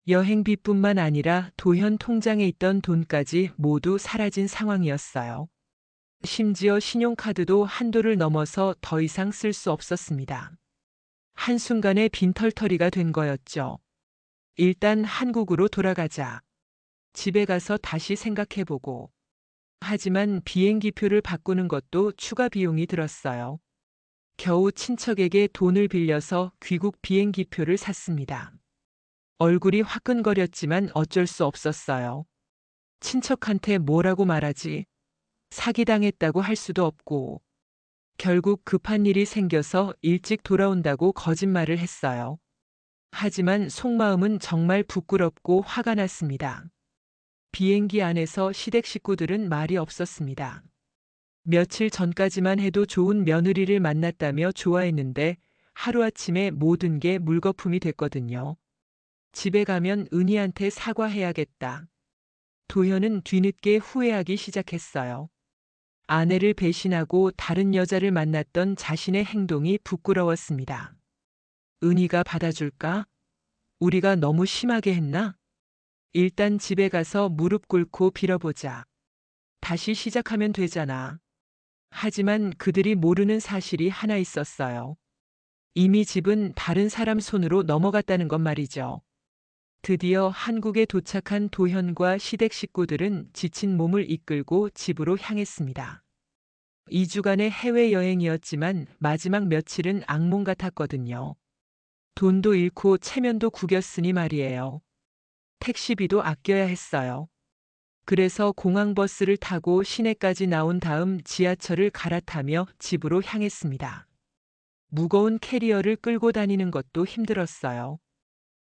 여행비뿐만 아니라 도현 통장에 있던 돈까지 모두 사라진 상황이었어요. 심지어 신용카드도 한도를 넘어서 더 이상 쓸 수 없었습니다. 한순간에 빈털터리가 된 거였죠. 일단 한국으로 돌아가자. 집에 가서 다시 생각해보고. 하지만 비행기표를 바꾸는 것도 추가 비용이 들었어요. 겨우 친척에게 돈을 빌려서 귀국 비행기표를 샀습니다. 얼굴이 화끈거렸지만 어쩔 수 없었어요. 친척한테 뭐라고 말하지? 사기당했다고 할 수도 없고. 결국 급한 일이 생겨서 일찍 돌아온다고 거짓말을 했어요. 하지만 속마음은 정말 부끄럽고 화가 났습니다. 비행기 안에서 시댁 식구들은 말이 없었습니다. 며칠 전까지만 해도 좋은 며느리를 만났다며 좋아했는데 하루아침에 모든 게 물거품이 됐거든요. 집에 가면 은희한테 사과해야겠다. 도현은 뒤늦게 후회하기 시작했어요. 아내를 배신하고 다른 여자를 만났던 자신의 행동이 부끄러웠습니다. 은희가 받아줄까? 우리가 너무 심하게 했나? 일단 집에 가서 무릎 꿇고 빌어보자. 다시 시작하면 되잖아. 하지만 그들이 모르는 사실이 하나 있었어요. 이미 집은 다른 사람 손으로 넘어갔다는 것 말이죠. 드디어 한국에 도착한 도현과 시댁 식구들은 지친 몸을 이끌고 집으로 향했습니다. 2주간의 해외여행이었지만 마지막 며칠은 악몽 같았거든요. 돈도 잃고 체면도 구겼으니 말이에요. 택시비도 아껴야 했어요. 그래서 공항버스를 타고 시내까지 나온 다음 지하철을 갈아타며 집으로 향했습니다. 무거운 캐리어를 끌고 다니는 것도 힘들었어요.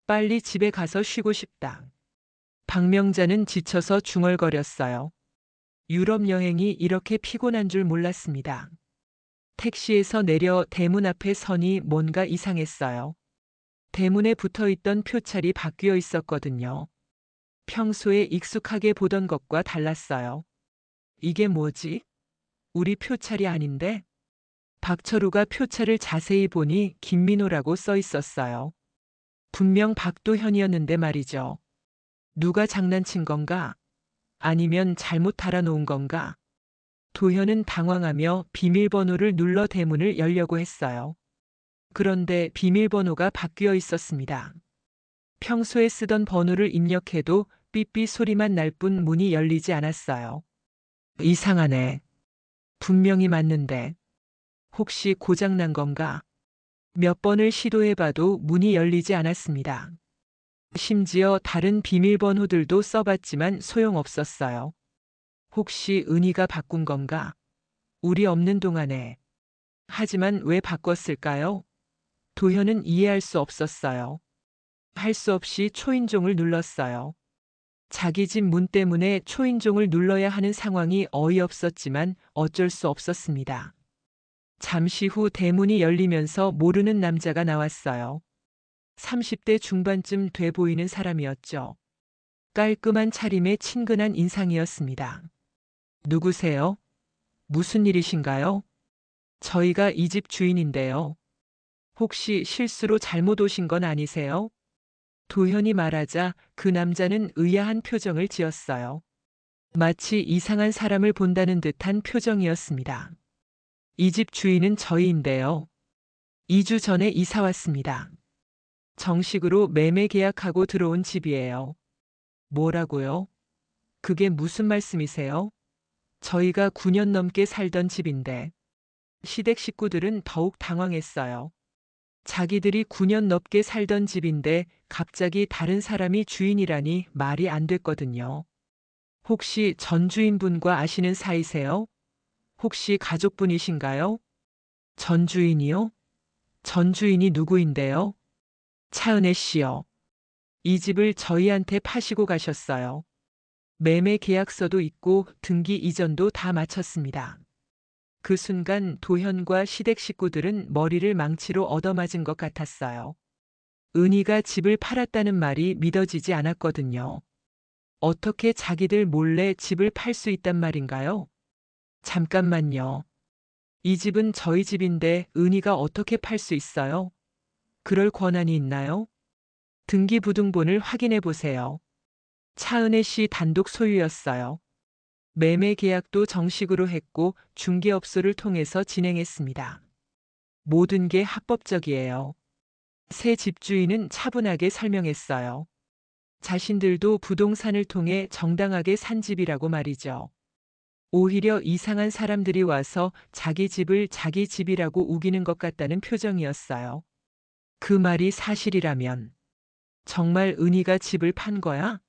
빨리 집에 가서 쉬고 싶다. 박명자는 지쳐서 중얼거렸어요. 유럽 여행이 이렇게 피곤한 줄 몰랐습니다. 택시에서 내려 대문 앞에 서니 뭔가 이상했어요. 대문에 붙어 있던 표찰이 바뀌어 있었거든요. 평소에 익숙하게 보던 것과 달랐어요. 이게 뭐지? 우리 표찰이 아닌데? 박철우가 표찰을 자세히 보니 김민호라고 써 있었어요. 분명 박도현이었는데 말이죠. 누가 장난친 건가? 아니면 잘못 달아놓은 건가? 도현은 당황하며 비밀번호를 눌러 대문을 열려고 했어요. 그런데 비밀번호가 바뀌어 있었습니다. 평소에 쓰던 번호를 입력해도 삐삐 소리만 날 뿐 문이 열리지 않았어요. 이상하네. 분명히 맞는데. 혹시 고장난 건가? 몇 번을 시도해봐도 문이 열리지 않았습니다. 심지어 다른 비밀번호들도 써봤지만 소용없었어요. 혹시 은희가 바꾼 건가? 우리 없는 동안에. 하지만 왜 바꿨을까요? 도현은 이해할 수 없었어요. 할 수 없이 초인종을 눌렀어요. 자기 집 문 때문에 초인종을 눌러야 하는 상황이 어이없었지만 어쩔 수 없었습니다. 잠시 후 대문이 열리면서 모르는 남자가 나왔어요. 30대 중반쯤 돼 보이는 사람이었죠. 깔끔한 차림에 친근한 인상이었습니다. 누구세요? 무슨 일이신가요? 저희가 이 집 주인인데요. 혹시 실수로 잘못 오신 건 아니세요? 도현이 말하자 그 남자는 의아한 표정을 지었어요. 마치 이상한 사람을 본다는 듯한 표정이었습니다. 이 집 주인은 저희인데요. 2주 전에 이사 왔습니다. 정식으로 매매 계약하고 들어온 집이에요. 뭐라고요? 그게 무슨 말씀이세요? 저희가 9년 넘게 살던 집인데. 시댁 식구들은 더욱 당황했어요. 자기들이 9년 넘게 살던 집인데 갑자기 다른 사람이 주인이라니 말이 안 됐거든요. 혹시 전 주인분과 아시는 사이세요? 혹시 가족분이신가요? 전 주인이요? 전 주인이 누구인데요? 차은혜 씨요. 이 집을 저희한테 파시고 가셨어요. 매매 계약서도 있고 등기 이전도 다 마쳤습니다. 그 순간 도현과 시댁 식구들은 머리를 망치로 얻어맞은 것 같았어요. 은희가 집을 팔았다는 말이 믿어지지 않았거든요. 어떻게 자기들 몰래 집을 팔 수 있단 말인가요? 잠깐만요. 이 집은 저희 집인데 은희가 어떻게 팔 수 있어요? 그럴 권한이 있나요? 등기부등본을 확인해 보세요. 차은혜 씨 단독 소유였어요. 매매 계약도 정식으로 했고 중개업소를 통해서 진행했습니다. 모든 게 합법적이에요. 새 집주인은 차분하게 설명했어요. 자신들도 부동산을 통해 정당하게 산 집이라고 말이죠. 오히려 이상한 사람들이 와서 자기 집을 자기 집이라고 우기는 것 같다는 표정이었어요. 그 말이 사실이라면 정말 은희가 집을 판 거야?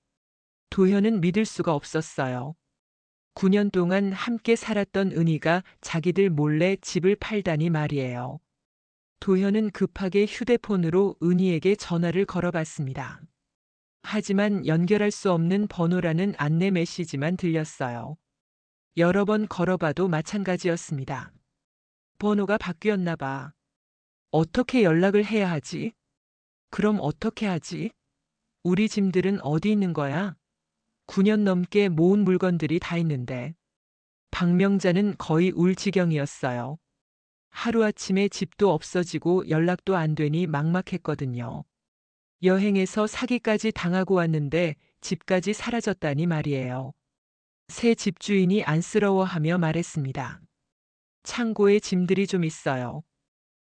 도현은 믿을 수가 없었어요. 9년 동안 함께 살았던 은희가 자기들 몰래 집을 팔다니 말이에요. 도현은 급하게 휴대폰으로 은희에게 전화를 걸어봤습니다. 하지만 연결할 수 없는 번호라는 안내 메시지만 들렸어요. 여러 번 걸어봐도 마찬가지였습니다. 번호가 바뀌었나 봐. 어떻게 연락을 해야 하지? 그럼 어떻게 하지? 우리 짐들은 어디 있는 거야? 9년 넘게 모은 물건들이 다 있는데. 박명자는 거의 울 지경이었어요. 하루아침에 집도 없어지고 연락도 안 되니 막막했거든요. 여행에서 사기까지 당하고 왔는데 집까지 사라졌다니 말이에요. 새 집주인이 안쓰러워하며 말했습니다. 창고에 짐들이 좀 있어요.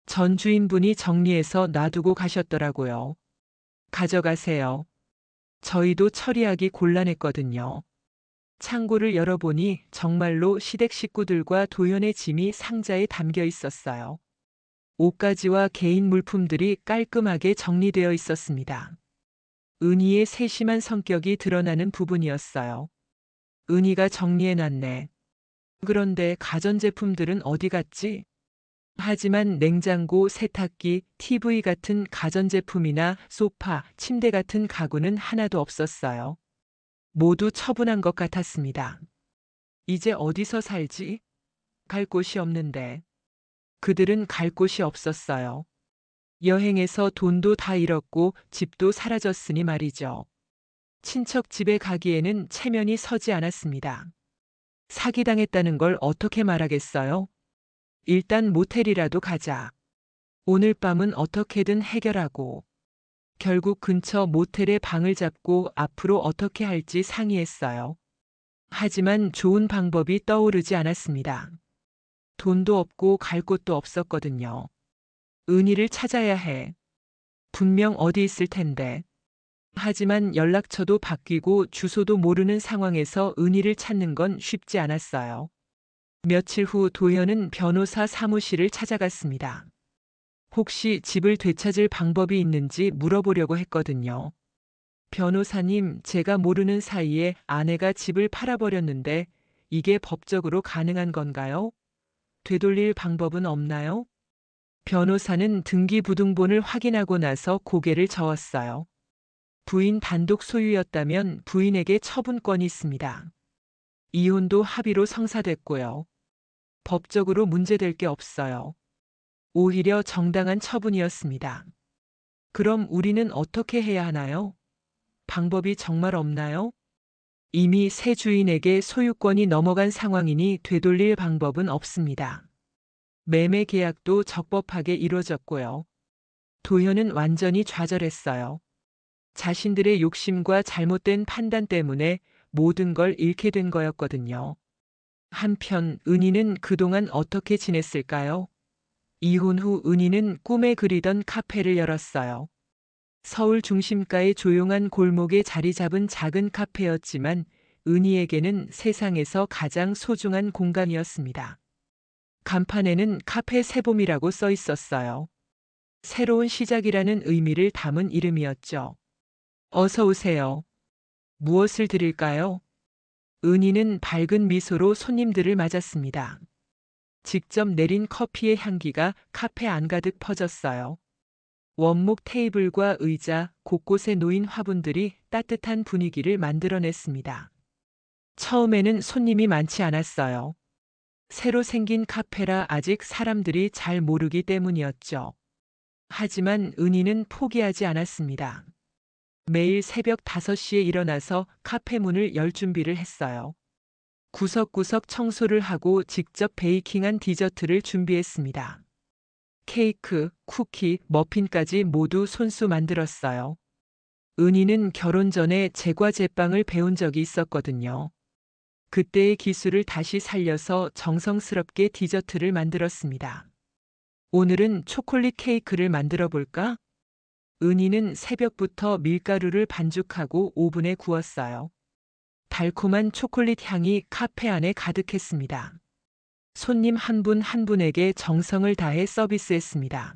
전 주인분이 정리해서 놔두고 가셨더라고요. 가져가세요. 저희도 처리하기 곤란했거든요. 창고를 열어보니 정말로 시댁 식구들과 도현의 짐이 상자에 담겨 있었어요. 옷가지와 개인 물품들이 깔끔하게 정리되어 있었습니다. 은희의 세심한 성격이 드러나는 부분이었어요. 은희가 정리해놨네. 그런데 가전제품들은 어디 갔지? 하지만 냉장고, 세탁기, TV 같은 가전제품이나 소파, 침대 같은 가구는 하나도 없었어요. 모두 처분한 것 같았습니다. 이제 어디서 살지? 갈 곳이 없는데. 그들은 갈 곳이 없었어요. 여행에서 돈도 다 잃었고 집도 사라졌으니 말이죠. 친척 집에 가기에는 체면이 서지 않았습니다. 사기당했다는 걸 어떻게 말하겠어요? 일단 모텔이라도 가자. 오늘 밤은 어떻게든 해결하고. 결국 근처 모텔에 방을 잡고 앞으로 어떻게 할지 상의했어요. 하지만 좋은 방법이 떠오르지 않았습니다. 돈도 없고 갈 곳도 없었거든요. 은희를 찾아야 해. 분명 어디 있을 텐데. 하지만 연락처도 바뀌고 주소도 모르는 상황에서 은희를 찾는 건 쉽지 않았어요. 며칠 후 도현은 변호사 사무실을 찾아갔습니다. 혹시 집을 되찾을 방법이 있는지 물어보려고 했거든요. 변호사님, 제가 모르는 사이에 아내가 집을 팔아버렸는데 이게 법적으로 가능한 건가요? 되돌릴 방법은 없나요? 변호사는 등기부등본을 확인하고 나서 고개를 저었어요. 부인 단독 소유였다면 부인에게 처분권이 있습니다. 이혼도 합의로 성사됐고요. 법적으로 문제될 게 없어요. 오히려 정당한 처분이었습니다. 그럼 우리는 어떻게 해야 하나요? 방법이 정말 없나요? 이미 새 주인에게 소유권이 넘어간 상황이니 되돌릴 방법은 없습니다. 매매 계약도 적법하게 이루어졌고요. 도현은 완전히 좌절했어요. 자신들의 욕심과 잘못된 판단 때문에 모든 걸 잃게 된 거였거든요. 한편 은희는 그동안 어떻게 지냈을까요? 이혼 후 은희는 꿈에 그리던 카페를 열었어요. 서울 중심가의 조용한 골목에 자리 잡은 작은 카페였지만 은희에게는 세상에서 가장 소중한 공간이었습니다. 간판에는 카페 새봄이라고 써 있었어요. 새로운 시작이라는 의미를 담은 이름이었죠. 어서 오세요. 무엇을 드릴까요? 은희는 밝은 미소로 손님들을 맞았습니다. 직접 내린 커피의 향기가 카페 안 가득 퍼졌어요. 원목 테이블과 의자, 곳곳에 놓인 화분들이 따뜻한 분위기를 만들어냈습니다. 처음에는 손님이 많지 않았어요. 새로 생긴 카페라 아직 사람들이 잘 모르기 때문이었죠. 하지만 은희는 포기하지 않았습니다. 매일 새벽 5시에 일어나서 카페 문을 열 준비를 했어요. 구석구석 청소를 하고 직접 베이킹한 디저트를 준비했습니다. 케이크, 쿠키, 머핀까지 모두 손수 만들었어요. 은희는 결혼 전에 제과 제빵을 배운 적이 있었거든요. 그때의 기술을 다시 살려서 정성스럽게 디저트를 만들었습니다. 오늘은 초콜릿 케이크를 만들어 볼까? 은희는 새벽부터 밀가루를 반죽하고 오븐에 구웠어요. 달콤한 초콜릿 향이 카페 안에 가득했습니다. 손님 한 분 한 분에게 정성을 다해 서비스했습니다.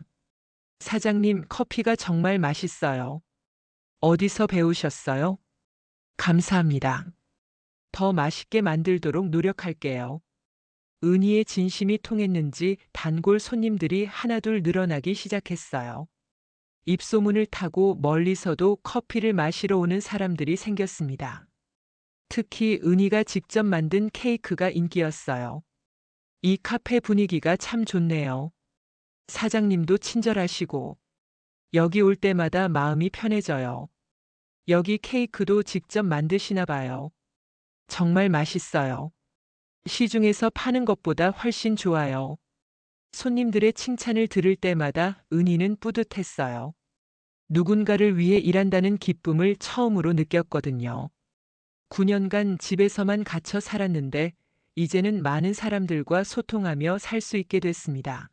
사장님, 커피가 정말 맛있어요. 어디서 배우셨어요? 감사합니다. 더 맛있게 만들도록 노력할게요. 은희의 진심이 통했는지 단골 손님들이 하나둘 늘어나기 시작했어요. 입소문을 타고 멀리서도 커피를 마시러 오는 사람들이 생겼습니다. 특히 은희가 직접 만든 케이크가 인기였어요. 이 카페 분위기가 참 좋네요. 사장님도 친절하시고 여기 올 때마다 마음이 편해져요. 여기 케이크도 직접 만드시나 봐요. 정말 맛있어요. 시중에서 파는 것보다 훨씬 좋아요. 손님들의 칭찬을 들을 때마다 은희는 뿌듯했어요. 누군가를 위해 일한다는 기쁨을 처음으로 느꼈거든요. 9년간 집에서만 갇혀 살았는데 이제는 많은 사람들과 소통하며 살 수 있게 됐습니다.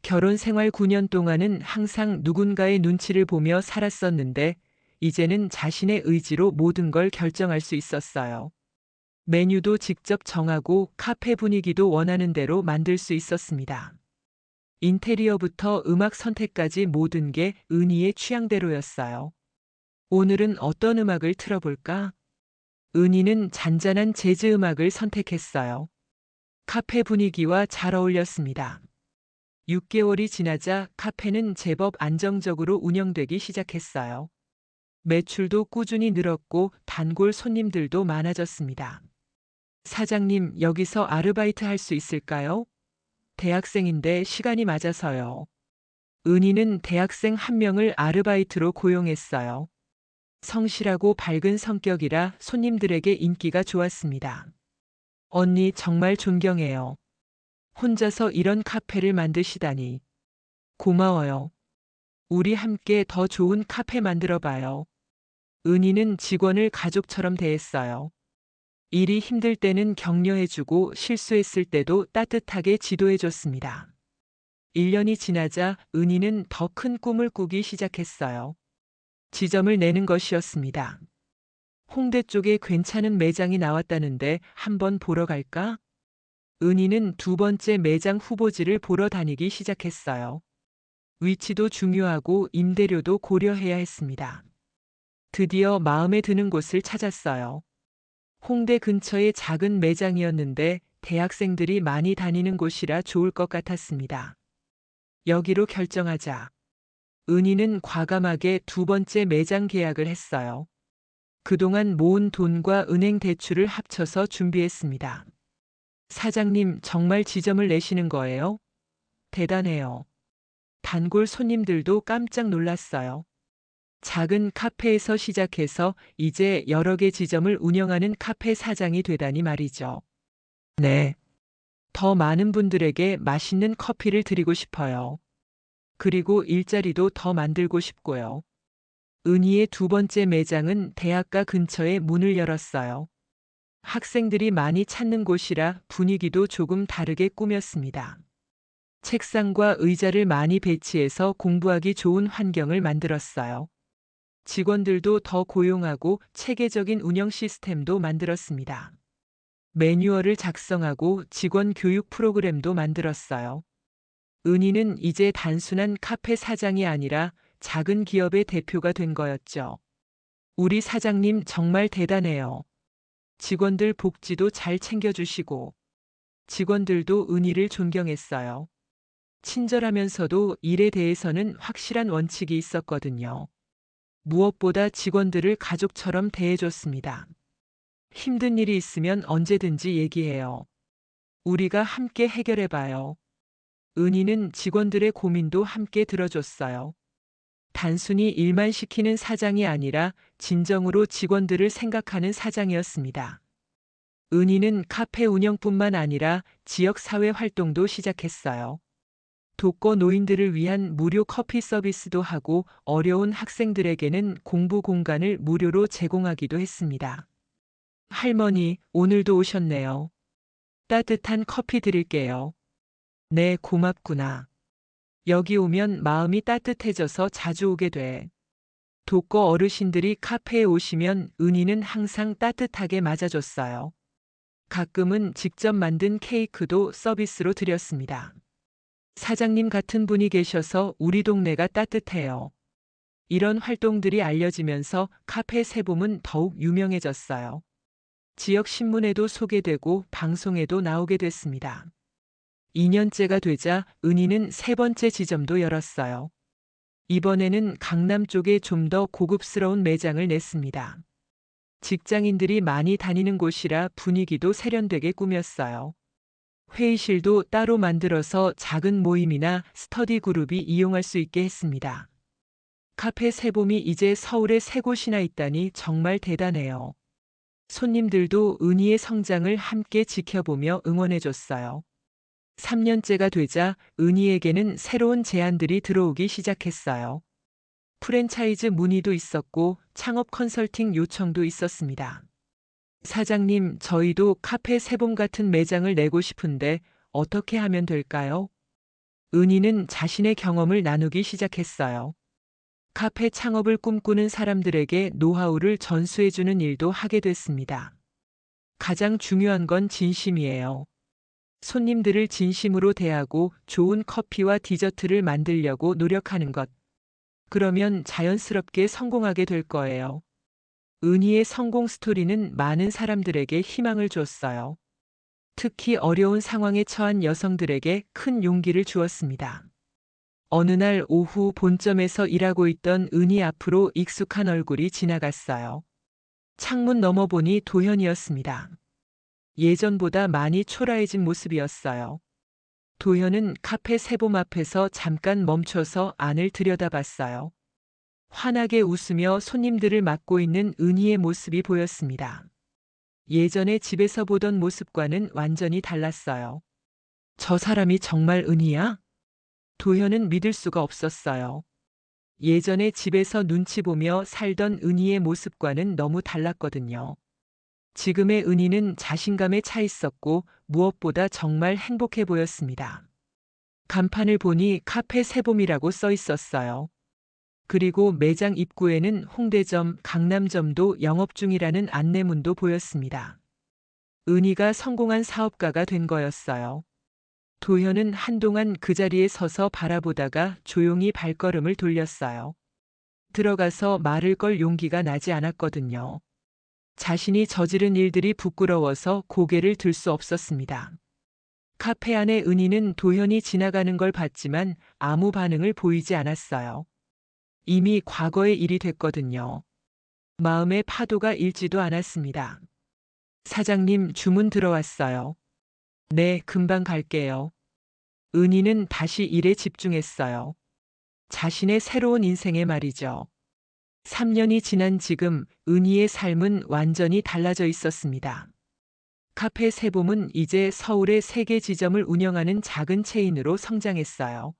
결혼 생활 9년 동안은 항상 누군가의 눈치를 보며 살았었는데 이제는 자신의 의지로 모든 걸 결정할 수 있었어요. 메뉴도 직접 정하고 카페 분위기도 원하는 대로 만들 수 있었습니다. 인테리어부터 음악 선택까지 모든 게 은희의 취향대로였어요. 오늘은 어떤 음악을 틀어볼까? 은희는 잔잔한 재즈 음악을 선택했어요. 카페 분위기와 잘 어울렸습니다. 6개월이 지나자 카페는 제법 안정적으로 운영되기 시작했어요. 매출도 꾸준히 늘었고 단골 손님들도 많아졌습니다. 사장님, 여기서 아르바이트 할 수 있을까요? 대학생인데 시간이 맞아서요. 은희는 대학생 한 명을 아르바이트로 고용했어요. 성실하고 밝은 성격이라 손님들에게 인기가 좋았습니다. 언니 정말 존경해요. 혼자서 이런 카페를 만드시다니. 고마워요. 우리 함께 더 좋은 카페 만들어 봐요. 은희는 직원을 가족처럼 대했어요. 일이 힘들 때는 격려해주고 실수했을 때도 따뜻하게 지도해줬습니다. 1년이 지나자 은희는 더 큰 꿈을 꾸기 시작했어요. 지점을 내는 것이었습니다. 홍대 쪽에 괜찮은 매장이 나왔다는데 한번 보러 갈까? 은희는 두 번째 매장 후보지를 보러 다니기 시작했어요. 위치도 중요하고 임대료도 고려해야 했습니다. 드디어 마음에 드는 곳을 찾았어요. 홍대 근처의 작은 매장이었는데 대학생들이 많이 다니는 곳이라 좋을 것 같았습니다. 여기로 결정하자. 은희는 과감하게 두 번째 매장 계약을 했어요. 그동안 모은 돈과 은행 대출을 합쳐서 준비했습니다. 사장님, 정말 지점을 내시는 거예요? 대단해요. 단골 손님들도 깜짝 놀랐어요. 작은 카페에서 시작해서 이제 여러 개 지점을 운영하는 카페 사장이 되다니 말이죠. 네. 더 많은 분들에게 맛있는 커피를 드리고 싶어요. 그리고 일자리도 더 만들고 싶고요. 은희의 두 번째 매장은 대학가 근처에 문을 열었어요. 학생들이 많이 찾는 곳이라 분위기도 조금 다르게 꾸몄습니다. 책상과 의자를 많이 배치해서 공부하기 좋은 환경을 만들었어요. 직원들도 더 고용하고 체계적인 운영 시스템도 만들었습니다. 매뉴얼을 작성하고 직원 교육 프로그램도 만들었어요. 은희는 이제 단순한 카페 사장이 아니라 작은 기업의 대표가 된 거였죠. 우리 사장님 정말 대단해요. 직원들 복지도 잘 챙겨주시고 직원들도 은희를 존경했어요. 친절하면서도 일에 대해서는 확실한 원칙이 있었거든요. 무엇보다 직원들을 가족처럼 대해줬습니다. 힘든 일이 있으면 언제든지 얘기해요. 우리가 함께 해결해봐요. 은희는 직원들의 고민도 함께 들어줬어요. 단순히 일만 시키는 사장이 아니라 진정으로 직원들을 생각하는 사장이었습니다. 은희는 카페 운영뿐만 아니라 지역 사회 활동도 시작했어요. 독거 노인들을 위한 무료 커피 서비스도 하고 어려운 학생들에게는 공부 공간을 무료로 제공하기도 했습니다. 할머니, 오늘도 오셨네요. 따뜻한 커피 드릴게요. 네, 고맙구나. 여기 오면 마음이 따뜻해져서 자주 오게 돼. 독거 어르신들이 카페에 오시면 은희는 항상 따뜻하게 맞아줬어요. 가끔은 직접 만든 케이크도 서비스로 드렸습니다. 사장님 같은 분이 계셔서 우리 동네가 따뜻해요. 이런 활동들이 알려지면서 카페 세봄은 더욱 유명해졌어요. 지역 신문에도 소개되고 방송에도 나오게 됐습니다. 2년째가 되자 은희는 세 번째 지점도 열었어요. 이번에는 강남 쪽에 좀 더 고급스러운 매장을 냈습니다. 직장인들이 많이 다니는 곳이라 분위기도 세련되게 꾸몄어요. 회의실도 따로 만들어서 작은 모임이나 스터디 그룹이 이용할 수 있게 했습니다. 카페 세봄이 이제 서울에 세 곳이나 있다니 정말 대단해요. 손님들도 은희의 성장을 함께 지켜보며 응원해줬어요. 3년째가 되자 은희에게는 새로운 제안들이 들어오기 시작했어요. 프랜차이즈 문의도 있었고 창업 컨설팅 요청도 있었습니다. 사장님, 저희도 카페 세봄 같은 매장을 내고 싶은데 어떻게 하면 될까요? 은희는 자신의 경험을 나누기 시작했어요. 카페 창업을 꿈꾸는 사람들에게 노하우를 전수해주는 일도 하게 됐습니다. 가장 중요한 건 진심이에요. 손님들을 진심으로 대하고 좋은 커피와 디저트를 만들려고 노력하는 것. 그러면 자연스럽게 성공하게 될 거예요. 은희의 성공 스토리는 많은 사람들에게 희망을 줬어요. 특히 어려운 상황에 처한 여성들에게 큰 용기를 주었습니다. 어느 날 오후 본점에서 일하고 있던 은희 앞으로 익숙한 얼굴이 지나갔어요. 창문 너머 보니 도현이었습니다. 예전보다 많이 초라해진 모습이었어요. 도현은 카페 세봄 앞에서 잠깐 멈춰서 안을 들여다봤어요. 환하게 웃으며 손님들을 맞고 있는 은희의 모습이 보였습니다. 예전에 집에서 보던 모습과는 완전히 달랐어요. 저 사람이 정말 은희야? 도현은 믿을 수가 없었어요. 예전에 집에서 눈치 보며 살던 은희의 모습과는 너무 달랐거든요. 지금의 은희는 자신감에 차 있었고 무엇보다 정말 행복해 보였습니다. 간판을 보니 카페 세봄이라고 써 있었어요. 그리고 매장 입구에는 홍대점, 강남점도 영업 중이라는 안내문도 보였습니다. 은희가 성공한 사업가가 된 거였어요. 도현은 한동안 그 자리에 서서 바라보다가 조용히 발걸음을 돌렸어요. 들어가서 말을 걸 용기가 나지 않았거든요. 자신이 저지른 일들이 부끄러워서 고개를 들 수 없었습니다. 카페 안에 은희는 도현이 지나가는 걸 봤지만 아무 반응을 보이지 않았어요. 이미 과거의 일이 됐거든요. 마음의 파도가 일지도 않았습니다. 사장님, 주문 들어왔어요. 네, 금방 갈게요. 은희는 다시 일에 집중했어요. 자신의 새로운 인생에 말이죠. 3년이 지난 지금 은희의 삶은 완전히 달라져 있었습니다. 카페 세봄은 이제 서울의 3개 지점을 운영하는 작은 체인으로 성장했어요.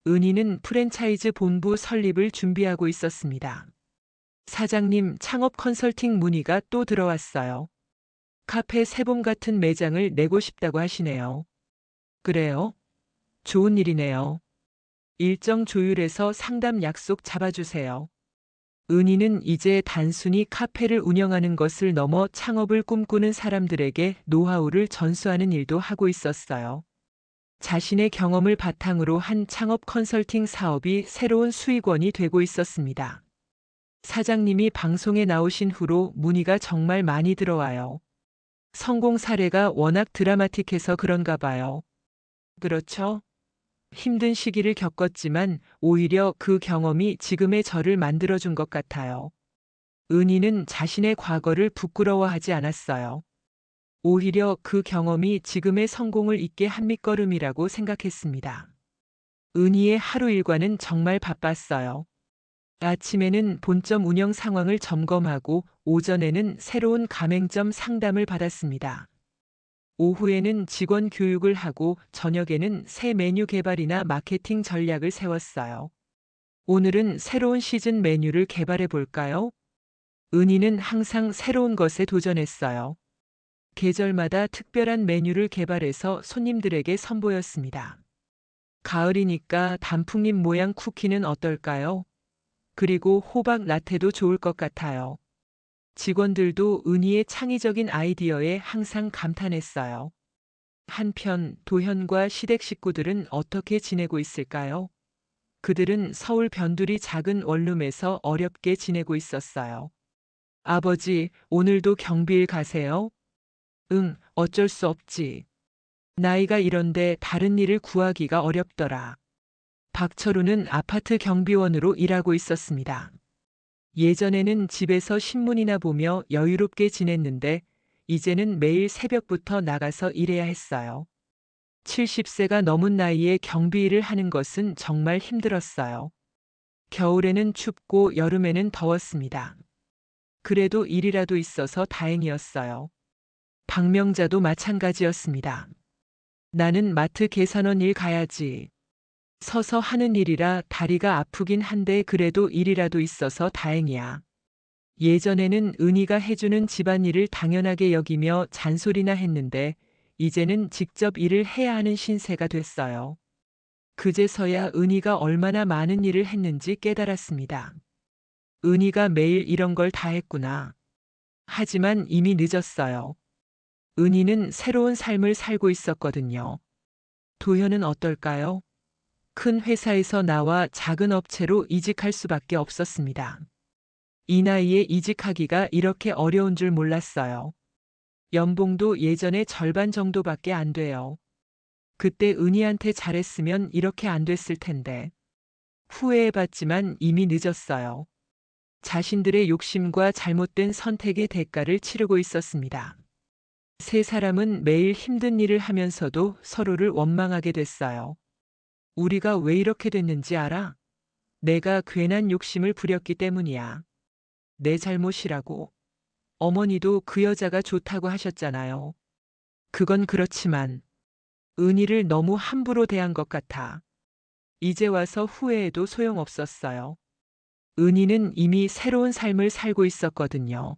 은희는 프랜차이즈 본부 설립을 준비하고 있었습니다. 사장님, 창업 컨설팅 문의가 또 들어왔어요. 카페 세봄 같은 매장을 내고 싶다고 하시네요. 그래요? 좋은 일이네요. 일정 조율해서 상담 약속 잡아주세요. 은희는 이제 단순히 카페를 운영하는 것을 넘어 창업을 꿈꾸는 사람들에게 노하우를 전수하는 일도 하고 있었어요. 자신의 경험을 바탕으로 한 창업 컨설팅 사업이 새로운 수익원이 되고 있었습니다. 사장님이 방송에 나오신 후로 문의가 정말 많이 들어와요. 성공 사례가 워낙 드라마틱해서 그런가 봐요. 그렇죠? 힘든 시기를 겪었지만 오히려 그 경험이 지금의 저를 만들어준 것 같아요. 은희는 자신의 과거를 부끄러워하지 않았어요. 오히려 그 경험이 지금의 성공을 잇게 한 밑거름이라고 생각했습니다. 은희의 하루 일과는 정말 바빴어요. 아침에는 본점 운영 상황을 점검하고 오전에는 새로운 가맹점 상담을 받았습니다. 오후에는 직원 교육을 하고 저녁에는 새 메뉴 개발이나 마케팅 전략을 세웠어요. 오늘은 새로운 시즌 메뉴를 개발해 볼까요? 은희는 항상 새로운 것에 도전했어요. 계절마다 특별한 메뉴를 개발해서 손님들에게 선보였습니다. 가을이니까 단풍잎 모양 쿠키는 어떨까요? 그리고 호박 라테도 좋을 것 같아요. 직원들도 은희의 창의적인 아이디어에 항상 감탄했어요. 한편 도현과 시댁 식구들은 어떻게 지내고 있을까요? 그들은 서울 변두리 작은 원룸에서 어렵게 지내고 있었어요. 아버지, 오늘도 경비일 가세요? 응, 어쩔 수 없지. 나이가 이런데 다른 일을 구하기가 어렵더라. 박철우는 아파트 경비원으로 일하고 있었습니다. 예전에는 집에서 신문이나 보며 여유롭게 지냈는데 이제는 매일 새벽부터 나가서 일해야 했어요. 70세가 넘은 나이에 경비 일을 하는 것은 정말 힘들었어요. 겨울에는 춥고 여름에는 더웠습니다. 그래도 일이라도 있어서 다행이었어요. 박명자도 마찬가지였습니다. 나는 마트 계산원 일 가야지. 서서 하는 일이라 다리가 아프긴 한데 그래도 일이라도 있어서 다행이야. 예전에는 은희가 해주는 집안일을 당연하게 여기며 잔소리나 했는데 이제는 직접 일을 해야 하는 신세가 됐어요. 그제서야 은희가 얼마나 많은 일을 했는지 깨달았습니다. 은희가 매일 이런 걸 다 했구나. 하지만 이미 늦었어요. 은희는 새로운 삶을 살고 있었거든요. 도현은 어떨까요? 큰 회사에서 나와 작은 업체로 이직할 수밖에 없었습니다. 이 나이에 이직하기가 이렇게 어려운 줄 몰랐어요. 연봉도 예전의 절반 정도밖에 안 돼요. 그때 은희한테 잘했으면 이렇게 안 됐을 텐데. 후회해봤지만 이미 늦었어요. 자신들의 욕심과 잘못된 선택의 대가를 치르고 있었습니다. 세 사람은 매일 힘든 일을 하면서도 서로를 원망하게 됐어요. 우리가 왜 이렇게 됐는지 알아? 내가 괜한 욕심을 부렸기 때문이야. 내 잘못이라고. 어머니도 그 여자가 좋다고 하셨잖아요. 그건 그렇지만 은희를 너무 함부로 대한 것 같아. 이제 와서 후회해도 소용없었어요. 은희는 이미 새로운 삶을 살고 있었거든요.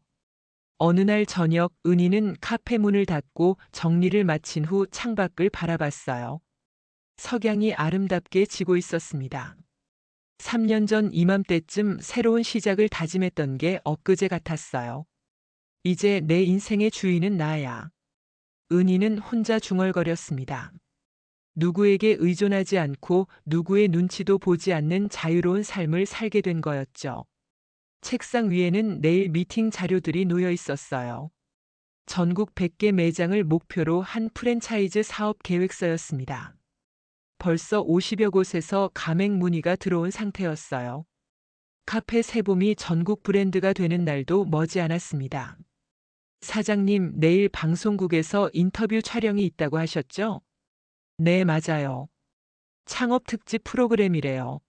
어느 날 저녁 은희는 카페 문을 닫고 정리를 마친 후 창밖을 바라봤어요. 석양이 아름답게 지고 있었습니다. 3년 전 이맘때쯤 새로운 시작을 다짐했던 게 엊그제 같았어요. 이제 내 인생의 주인은 나야. 은희는 혼자 중얼거렸습니다. 누구에게 의존하지 않고 누구의 눈치도 보지 않는 자유로운 삶을 살게 된 거였죠. 책상 위에는 내일 미팅 자료들이 놓여 있었어요. 전국 100개 매장을 목표로 한 프랜차이즈 사업 계획서였습니다. 벌써 50여 곳에서 가맹 문의가 들어온 상태였어요. 카페 세봄이 전국 브랜드가 되는 날도 머지않았습니다. 사장님, 내일 방송국에서 인터뷰 촬영이 있다고 하셨죠? 네, 맞아요. 창업 특집 프로그램이래요.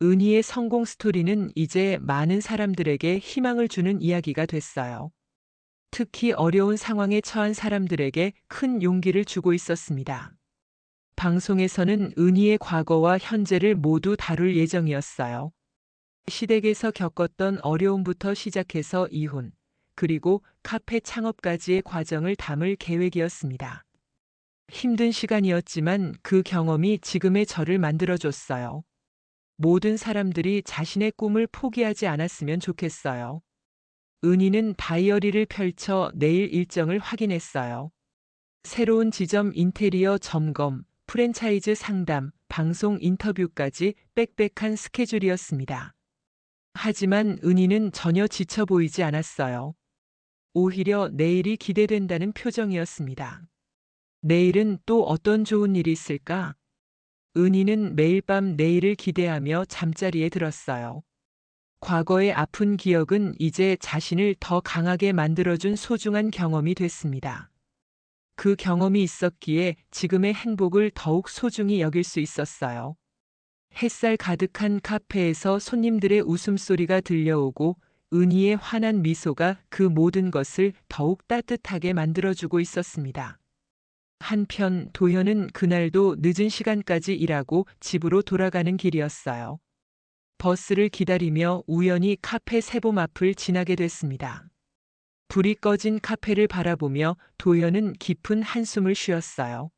은희의 성공 스토리는 이제 많은 사람들에게 희망을 주는 이야기가 됐어요. 특히 어려운 상황에 처한 사람들에게 큰 용기를 주고 있었습니다. 방송에서는 은희의 과거와 현재를 모두 다룰 예정이었어요. 시댁에서 겪었던 어려움부터 시작해서 이혼, 그리고 카페 창업까지의 과정을 담을 계획이었습니다. 힘든 시간이었지만 그 경험이 지금의 저를 만들어줬어요. 모든 사람들이 자신의 꿈을 포기하지 않았으면 좋겠어요. 은희는 다이어리를 펼쳐 내일 일정을 확인했어요. 새로운 지점 인테리어 점검, 프랜차이즈 상담, 방송 인터뷰까지 빽빽한 스케줄이었습니다. 하지만 은희는 전혀 지쳐 보이지 않았어요. 오히려 내일이 기대된다는 표정이었습니다. 내일은 또 어떤 좋은 일이 있을까? 은희는 매일 밤 내일을 기대하며 잠자리에 들었어요. 과거의 아픈 기억은 이제 자신을 더 강하게 만들어준 소중한 경험이 됐습니다. 그 경험이 있었기에 지금의 행복을 더욱 소중히 여길 수 있었어요. 햇살 가득한 카페에서 손님들의 웃음소리가 들려오고 은희의 환한 미소가 그 모든 것을 더욱 따뜻하게 만들어주고 있었습니다. 한편 도현은 그날도 늦은 시간까지 일하고 집으로 돌아가는 길이었어요. 버스를 기다리며 우연히 카페 세봄 앞을 지나게 됐습니다. 불이 꺼진 카페를 바라보며 도현은 깊은 한숨을 쉬었어요.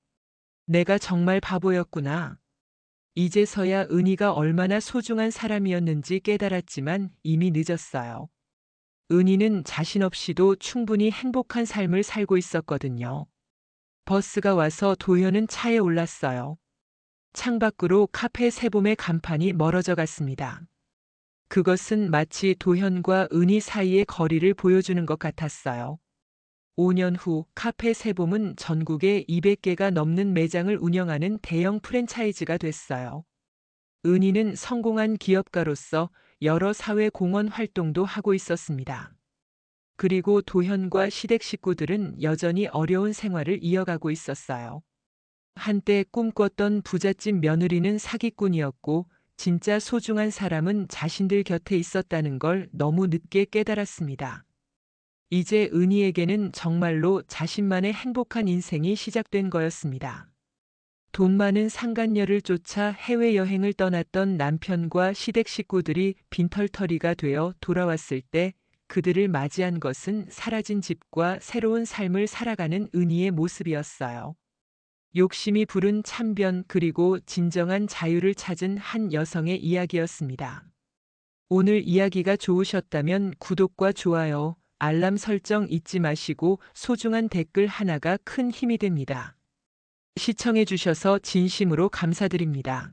내가 정말 바보였구나. 이제서야 은희가 얼마나 소중한 사람이었는지 깨달았지만 이미 늦었어요. 은희는 자신 없이도 충분히 행복한 삶을 살고 있었거든요. 버스가 와서 도현은 차에 올랐어요. 창밖으로 카페 세봄의 간판이 멀어져 갔습니다. 그것은 마치 도현과 은희 사이의 거리를 보여주는 것 같았어요. 5년 후 카페 세봄은 전국에 200개가 넘는 매장을 운영하는 대형 프랜차이즈가 됐어요. 은희는 성공한 기업가로서 여러 사회 공헌 활동도 하고 있었습니다. 그리고 도현과 시댁 식구들은 여전히 어려운 생활을 이어가고 있었어요. 한때 꿈꿨던 부잣집 며느리는 사기꾼이었고 진짜 소중한 사람은 자신들 곁에 있었다는 걸 너무 늦게 깨달았습니다. 이제 은희에게는 정말로 자신만의 행복한 인생이 시작된 거였습니다. 돈 많은 상간녀를 쫓아 해외여행을 떠났던 남편과 시댁 식구들이 빈털터리가 되어 돌아왔을 때 그들을 맞이한 것은 사라진 집과 새로운 삶을 살아가는 은희의 모습이었어요. 욕심이 부른 참변 그리고 진정한 자유를 찾은 한 여성의 이야기였습니다. 오늘 이야기가 좋으셨다면 구독과 좋아요, 알람 설정 잊지 마시고 소중한 댓글 하나가 큰 힘이 됩니다. 시청해 주셔서 진심으로 감사드립니다.